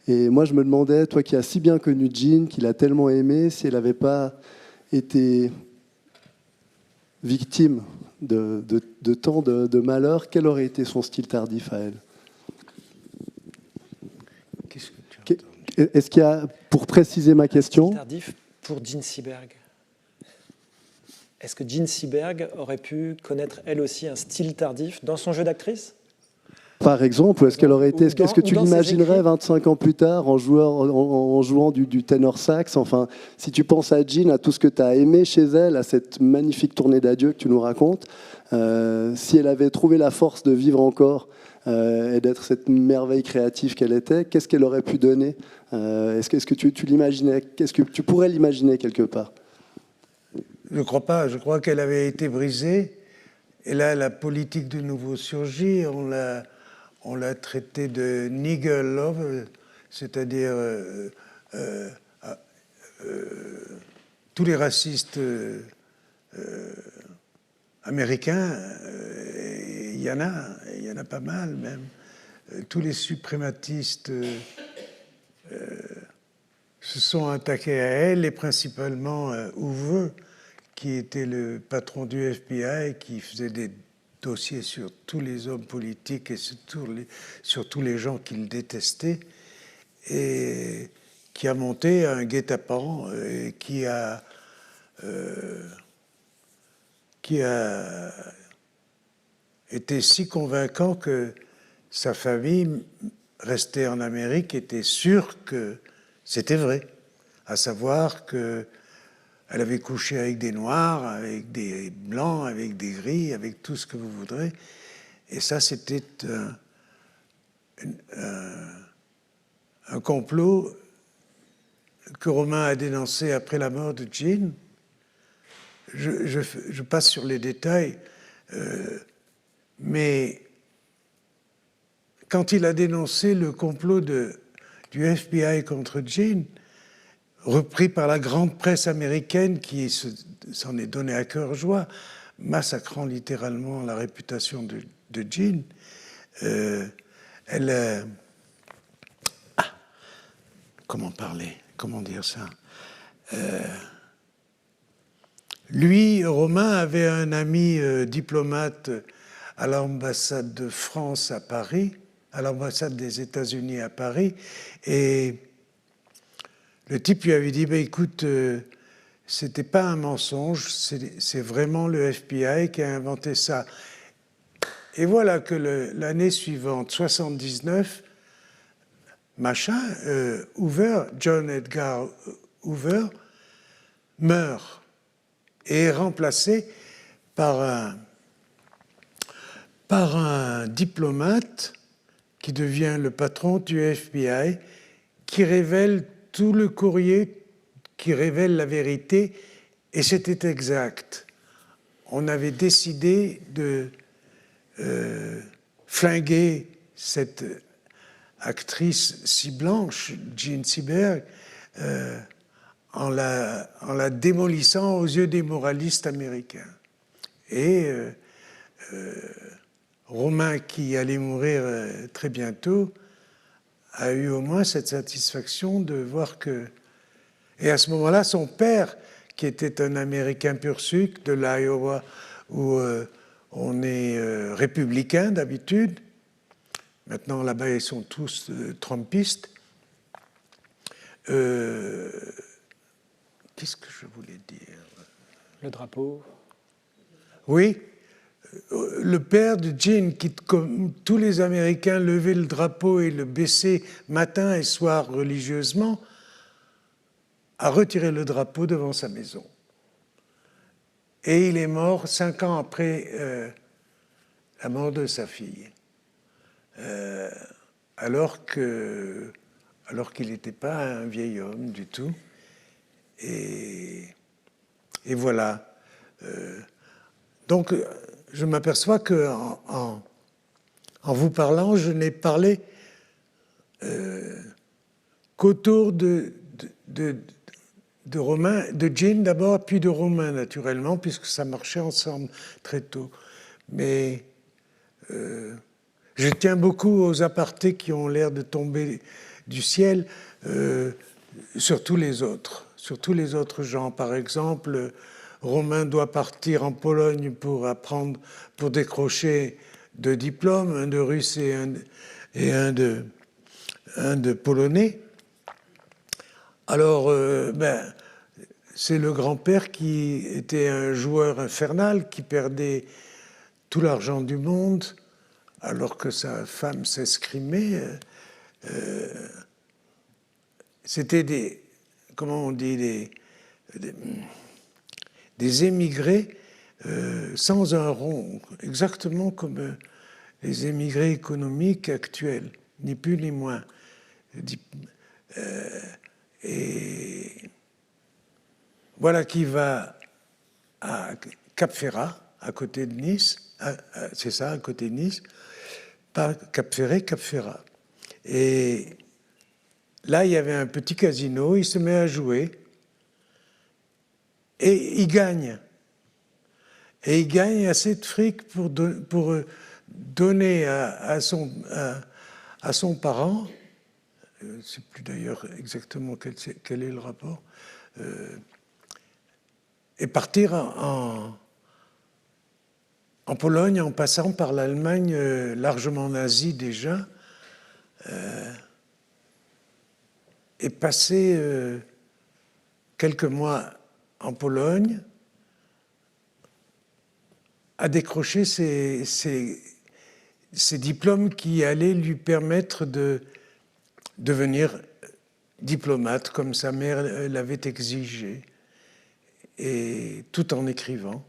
Et moi, je me demandais, toi qui as si bien connu Jean, qui l'a tellement aimé, si elle n'avait pas été victime de tant de malheurs, quel aurait été son style tardif à elle? Qu'est-ce que tu entends? Est-ce qu'il y a, pour préciser ma question... Style tardif pour Jean Seberg. Est-ce que Jean Seberg aurait pu connaître elle aussi un style tardif dans son jeu d'actrice ? Par exemple, est-ce qu'elle aurait été, est-ce que tu l'imaginerais 25 ans plus tard en jouant du ténor sax? Enfin, si tu penses à Jean, à tout ce que tu as aimé chez elle, à cette magnifique tournée d'adieu que tu nous racontes, si elle avait trouvé la force de vivre encore et d'être cette merveille créative qu'elle était, qu'est-ce qu'elle aurait pu donner? Est-ce que tu l'imaginais? Qu'est-ce que tu pourrais l'imaginer quelque part? Je ne crois pas. Je crois qu'elle avait été brisée. Et là, la politique de nouveau surgit. On l'a traité de nigger love, c'est-à-dire tous les racistes américains, il y en a pas mal même. Tous les suprématistes se sont attaqués à elle, et principalement Hoover, qui était le patron du FBI, qui faisait des dossiers sur tous les hommes politiques et sur tous les gens qu'il détestait, et qui a monté un guet-apens et qui a été si convaincant que sa famille, restée en Amérique, était sûre que c'était vrai, à savoir que elle avait couché avec des Noirs, avec des Blancs, avec des Gris, avec tout ce que vous voudrez. Et ça, c'était un complot que Romain a dénoncé après la mort de Jean. Je passe sur les détails, mais quand il a dénoncé le complot du FBI contre Jean, repris par la grande presse américaine qui s'en est donné à cœur joie, massacrant littéralement la réputation de Jean. Comment parler? Comment dire ça? Lui, Romain, avait un ami diplomate à l'ambassade de France à Paris, à l'ambassade des États-Unis à Paris, et le type lui avait dit, écoute, c'était pas un mensonge, c'est vraiment le FBI qui a inventé ça. Et voilà que l'année suivante, 79, Hoover, John Edgar Hoover, meurt et est remplacé par un diplomate qui devient le patron du FBI, qui révèle tout le courrier, qui révèle la vérité, et c'était exact. On avait décidé de flinguer cette actrice si blanche, Jean Seberg, en la démolissant aux yeux des moralistes américains. Et Romain, qui allait mourir très bientôt, a eu au moins cette satisfaction de voir que... Et à ce moment-là, son père, qui était un Américain pur sucre de l'Iowa, où on est républicain d'habitude, maintenant là-bas ils sont tous trumpistes, qu'est-ce que je voulais dire? Le drapeau. Oui, le père de Jean, qui, comme tous les Américains, levait le drapeau et le baissait matin et soir religieusement, a retiré le drapeau devant sa maison. Et il est mort 5 ans après la mort de sa fille, alors qu'il n'était pas un vieil homme du tout. Et voilà. Donc, je m'aperçois qu'en vous parlant, je n'ai parlé qu'autour de Romain, de Jean d'abord, puis de Romain, naturellement, puisque ça marchait ensemble très tôt. Mais je tiens beaucoup aux apartés qui ont l'air de tomber du ciel, sur tous les autres gens. Par exemple, Romain doit partir en Pologne pour apprendre, pour décrocher 2 diplômes, un de russe et un de polonais. Alors, c'est le grand-père qui était un joueur infernal, qui perdait tout l'argent du monde, alors que sa femme s'escrimait. C'était des émigrés sans un rond, exactement comme les émigrés économiques actuels, ni plus ni moins. Et voilà qui va à Cap-Ferrat, à côté de Nice, c'est ça, à côté de Nice, pas Cap-Ferré, Cap-Ferrat. Et là, il y avait un petit casino, il se met à jouer, et il gagne. Et il gagne assez de fric pour donner à son parent, je ne sais plus d'ailleurs exactement quel est le rapport, et partir en Pologne en passant par l'Allemagne largement nazie déjà, et passer quelques mois en Pologne à décrocher ces diplômes qui allaient lui permettre de devenir diplomate, comme sa mère l'avait exigé, et tout en écrivant.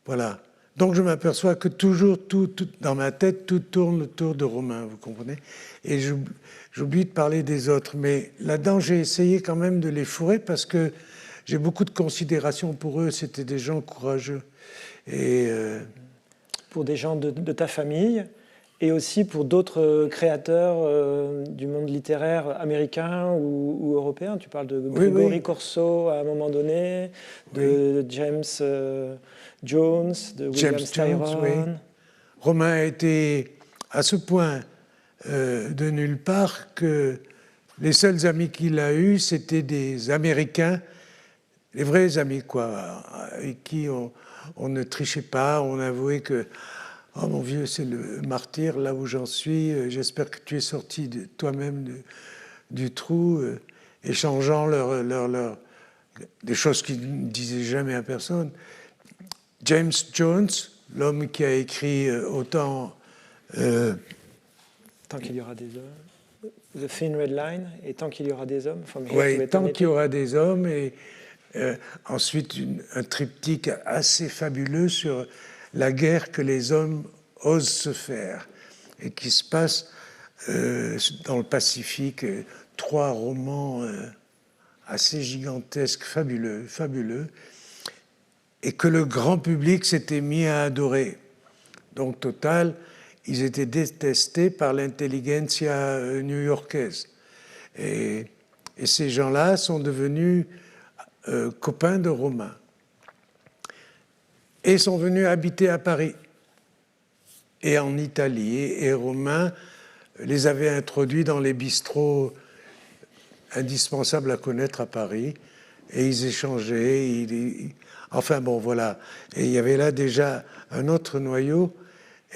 Voilà. Donc je m'aperçois que toujours, tout dans ma tête, tout tourne autour de Romain, vous comprenez? Et j'oublie de parler des autres, mais là-dedans, j'ai essayé quand même de les fourrer parce que j'ai beaucoup de considération pour eux, c'était des gens courageux. Et pour des gens de ta famille et aussi pour d'autres créateurs du monde littéraire américain ou européen. Tu parles de Gregory Corso à un moment donné, de James Jones, de William Styron. Oui. Romain a été à ce point de nulle part que les seuls amis qu'il a eus, c'était des Américains, les vrais amis, quoi, avec qui on ne trichait pas, on avouait que « Oh mon vieux, c'est le martyr, là où j'en suis, j'espère que tu es sorti de toi-même du trou », échangeant des choses qu'ils ne disaient jamais à personne. James Jones, l'homme qui a écrit autant... Tant qu'il y aura des hommes. The Thin Red Line, et Tant qu'il y aura des hommes. Oui, Tant qu'il y aura des hommes, et ensuite un triptyque assez fabuleux sur la guerre que les hommes osent se faire, et qui se passe dans le Pacifique. 3 romans assez gigantesques, fabuleux, et que le grand public s'était mis à adorer. Donc, total, ils étaient détestés par l'intelligentsia new-yorkaise. Et ces gens-là sont devenus copains de Romain. Et sont venus habiter à Paris et en Italie. Et Romain les avait introduits dans les bistrots indispensables à connaître à Paris. Et ils échangeaient. Enfin bon, voilà. Et il y avait là déjà un autre noyau.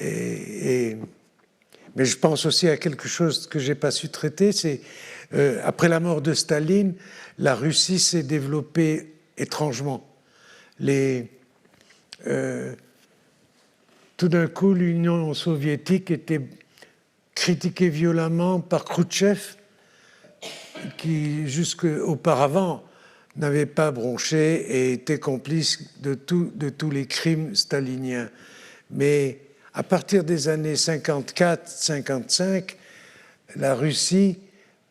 Mais je pense aussi à quelque chose que je n'ai pas su traiter, c'est après la mort de Staline, la Russie s'est développée étrangement. Tout d'un coup, l'Union soviétique était critiquée violemment par Khrouchtchev, qui jusqu'auparavant n'avait pas bronché et était complice de tous les crimes staliniens. Mais à partir des années 54-55, la Russie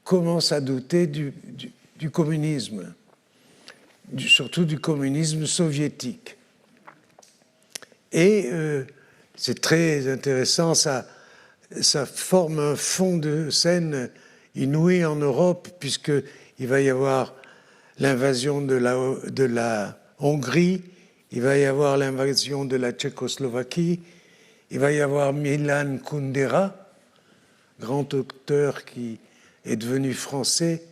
commence à douter du communisme, surtout du communisme soviétique. Et c'est très intéressant, ça forme un fond de scène inouï en Europe, puisqu'il va y avoir l'invasion de la Hongrie, il va y avoir l'invasion de la Tchécoslovaquie, il va y avoir Milan Kundera, grand auteur qui est devenu français,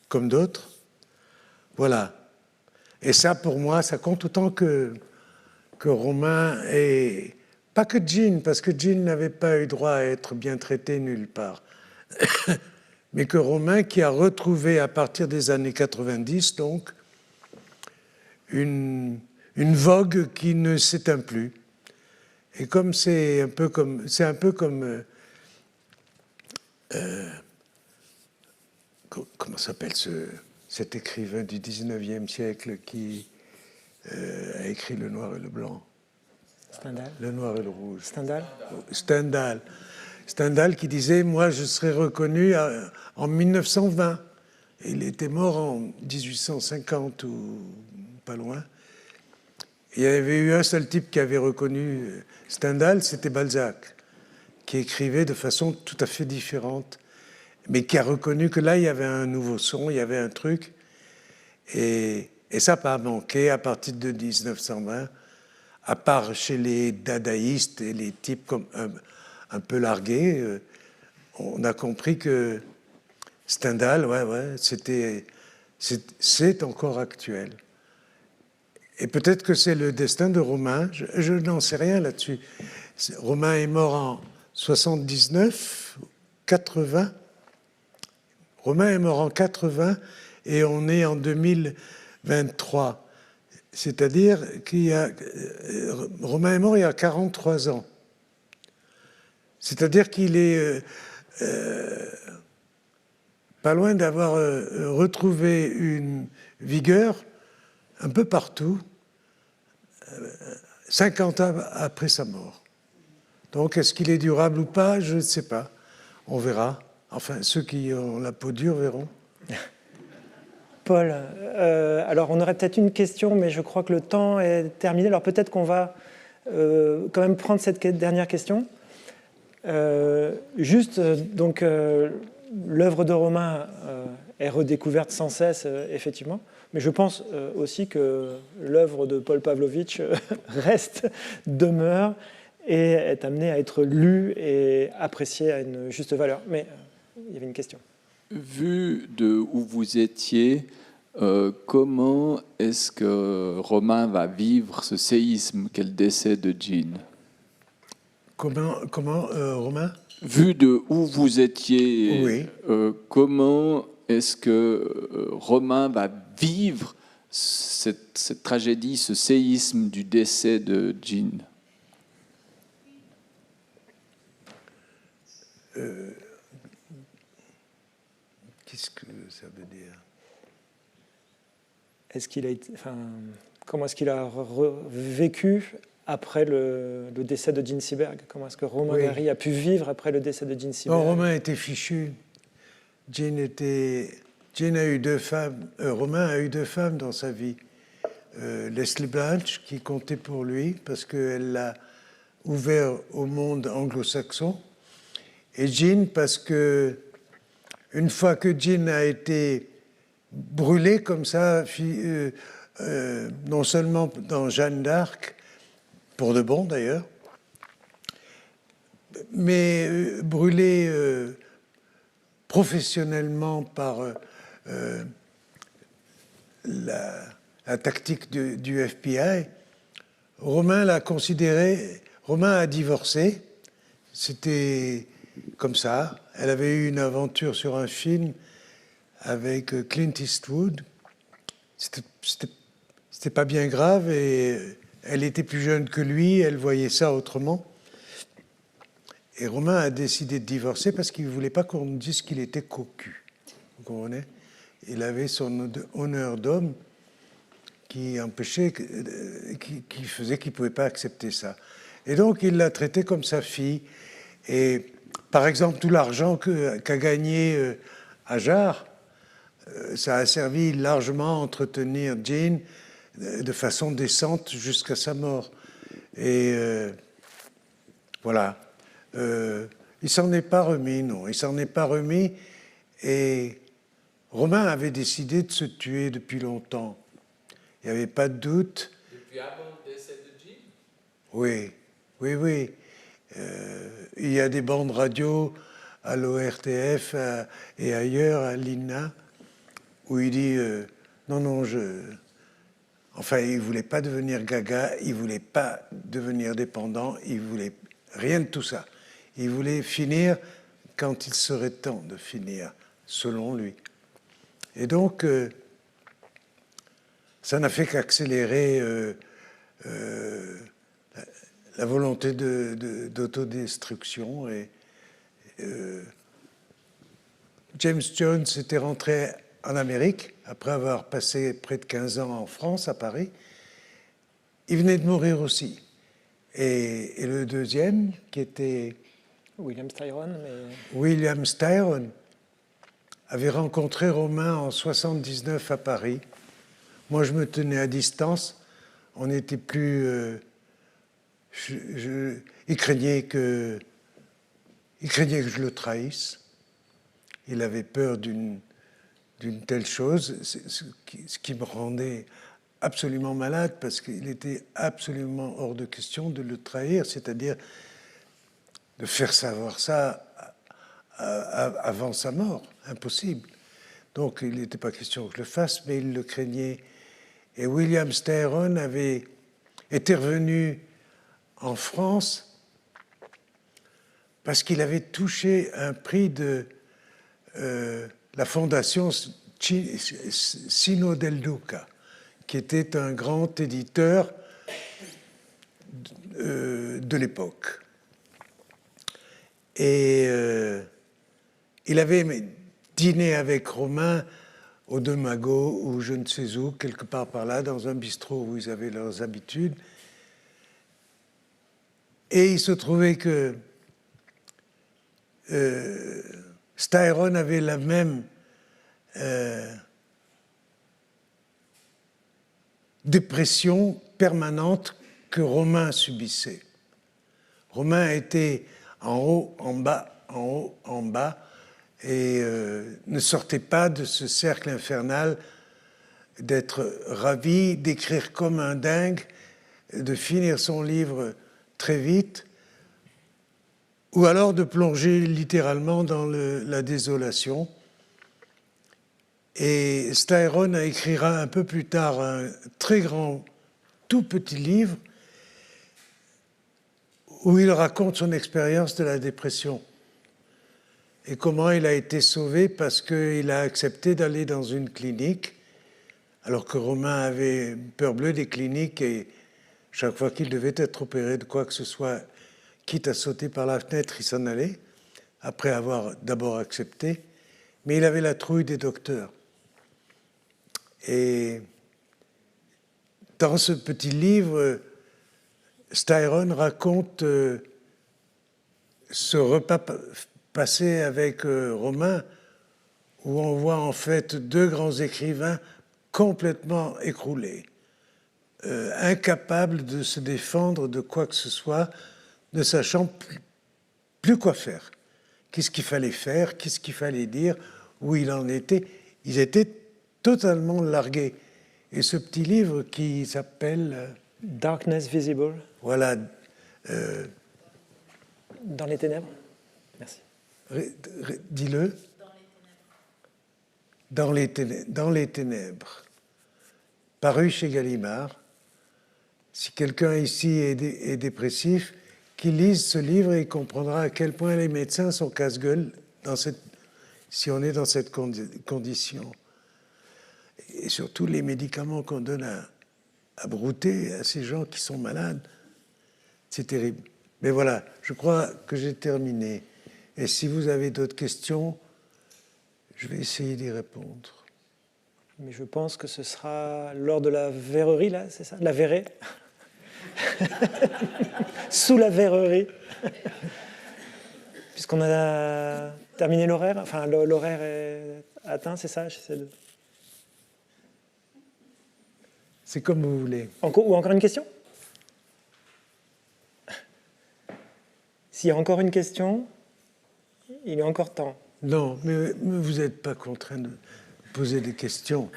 comme d'autres. Voilà. Et ça, pour moi, ça compte autant que Romain, et pas que Jean, parce que Jean n'avait pas eu droit à être bien traité nulle part, mais que Romain, qui a retrouvé à partir des années 90, donc, une vogue qui ne s'éteint plus. Et comme c'est un peu comme comment s'appelle cet écrivain du 19e siècle qui a écrit Le Noir et le Blanc. Stendhal. Le Noir et le Rouge. Stendhal qui disait « Moi, je serai reconnu en 1920 ». Il était mort en 1850 ou pas loin. Il y avait eu un seul type qui avait reconnu Stendhal, c'était Balzac, qui écrivait de façon tout à fait différente, mais qui a reconnu que là, il y avait un nouveau son, il y avait un truc. Et ça n'a pas manqué à partir de 1920, à part chez les dadaïstes et les types comme un peu largués. On a compris que Stendhal, c'est encore actuel. Et peut-être que c'est le destin de Romain, je n'en sais rien là-dessus. Romain est mort en 79, 80. Romain est mort en 80 et on est en 2023. C'est-à-dire Romain est mort il y a 43 ans. C'est-à-dire qu'il est pas loin d'avoir retrouvé une vigueur un peu partout, 50 ans après sa mort. Donc, est-ce qu'il est durable ou pas? Je ne sais pas. On verra. Enfin, ceux qui ont la peau dure verront. Paul, alors on aurait peut-être une question, mais je crois que le temps est terminé. Alors peut-être qu'on va quand même prendre cette dernière question. Donc, l'œuvre de Romain est redécouverte sans cesse, effectivement, mais je pense aussi que l'œuvre de Paul Pavlovitch demeure et est amenée à être lue et appréciée à une juste valeur. Mais il y avait une question. Vu de où vous étiez, comment est-ce que Romain va vivre ce séisme qu'est le décès de Jean? Comment Romain? Vu de où vous étiez, Oui. comment est-ce que Romain va vivre cette tragédie, ce séisme du décès de Jean? Qu'est-ce que ça veut dire? Comment est-ce qu'il a vécu après le décès de Jean Seberg? Comment est-ce que Romain Gary a pu vivre après le décès de Jean Seberg? Romain était fichu. Romain a eu 2 femmes dans sa vie. Leslie Blanche, qui comptait pour lui, parce qu'elle l'a ouvert au monde anglo-saxon. Et Jean, parce que une fois que Jean a été brûlée comme ça, non seulement dans Jeanne d'Arc, pour de bon d'ailleurs, mais brûlée professionnellement par la tactique du FBI, Romain a divorcé, c'était comme ça. Elle avait eu une aventure sur un film avec Clint Eastwood. C'était pas bien grave et elle était plus jeune que lui, elle voyait ça autrement. Et Romain a décidé de divorcer parce qu'il ne voulait pas qu'on dise qu'il était cocu. Vous comprenez? Il avait son honneur d'homme qui empêchait, qui faisait qu'il ne pouvait pas accepter ça. Et donc, il l'a traité comme sa fille. Et par exemple, tout l'argent qu'a gagné Ajar, ça a servi largement à entretenir Jean de façon décente jusqu'à sa mort. Et voilà. Il s'en est pas remis, non. Il s'en est pas remis. Et Romain avait décidé de se tuer depuis longtemps. Il n'y avait pas de doute. Depuis avant le décès de Jean? Oui. Il y a des bandes radio à l'ORTF et ailleurs, à l'INA, où il dit non, enfin, il ne voulait pas devenir gaga, il ne voulait pas devenir dépendant, il voulait rien de tout ça. Il voulait finir quand il serait temps de finir, selon lui. Et donc, ça n'a fait qu'accélérer la volonté d'autodestruction. Et James Jones était rentré en Amérique après avoir passé près de 15 ans en France, à Paris. Il venait de mourir aussi. Et le deuxième, qui était William Styron, avait rencontré Romain en 79 à Paris. Moi, je me tenais à distance. On n'était plus... il craignait que je le trahisse. Il avait peur d'une telle chose, ce qui me rendait absolument malade, parce qu'il était absolument hors de question de le trahir, c'est-à-dire de faire savoir ça avant sa mort. Impossible. Donc, il n'était pas question que je le fasse, mais il le craignait. Et William Styron était revenu en France parce qu'il avait touché un prix de la fondation Sino del Duca, qui était un grand éditeur de l'époque. Et il avait dîné avec Romain au De Mago ou je ne sais où, quelque part par là, dans un bistrot où ils avaient leurs habitudes. Et il se trouvait que Styron avait la même dépression permanente que Romain subissait. Romain était en haut, en bas, en haut, en bas, et ne sortait pas de ce cercle infernal d'être ravi, d'écrire comme un dingue, de finir son livre très vite, ou alors de plonger littéralement dans la désolation. Et Styron écrira un peu plus tard un très grand, tout petit livre où il raconte son expérience de la dépression et comment il a été sauvé parce qu'il a accepté d'aller dans une clinique alors que Romain avait peur bleue des cliniques et chaque fois qu'il devait être opéré de quoi que ce soit, quitte à sauter par la fenêtre, il s'en allait, après avoir d'abord accepté, mais il avait la trouille des docteurs. Et dans ce petit livre, Styron raconte ce repas passé avec Romain, où on voit en fait deux grands écrivains complètement écroulés, incapables de se défendre de quoi que ce soit, ne sachant plus quoi faire. Qu'est-ce qu'il fallait faire, qu'est-ce qu'il fallait dire, où il en était. Ils étaient totalement largués. Et ce petit livre qui s'appelle... Darkness Visible. Voilà. Dans les ténèbres. Merci. Dis-le. Dans les ténèbres. Paru chez Gallimard. Si quelqu'un ici est dépressif, qu'il lise ce livre et il comprendra à quel point les médecins sont casse-gueule si on est dans cette condition. Et surtout les médicaments qu'on donne à brouter à ces gens qui sont malades, c'est terrible. Mais voilà, je crois que j'ai terminé. Et si vous avez d'autres questions, je vais essayer d'y répondre. Mais je pense que ce sera lors de la verrerie, là, c'est ça? La verrée. Sous la verrerie. Puisqu'on a terminé l'horaire, enfin l'horaire est atteint, c'est ça? C'est comme vous voulez. Ou encore une question? S'il y a encore une question, il est encore temps. Non, mais vous n'êtes pas contraint de poser des questions.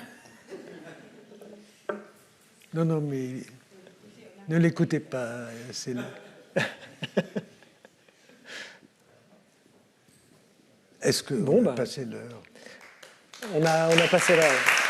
Non, mais ne l'écoutez pas, c'est là. Est-ce qu'on a passé l'heure? On a passé l'heure.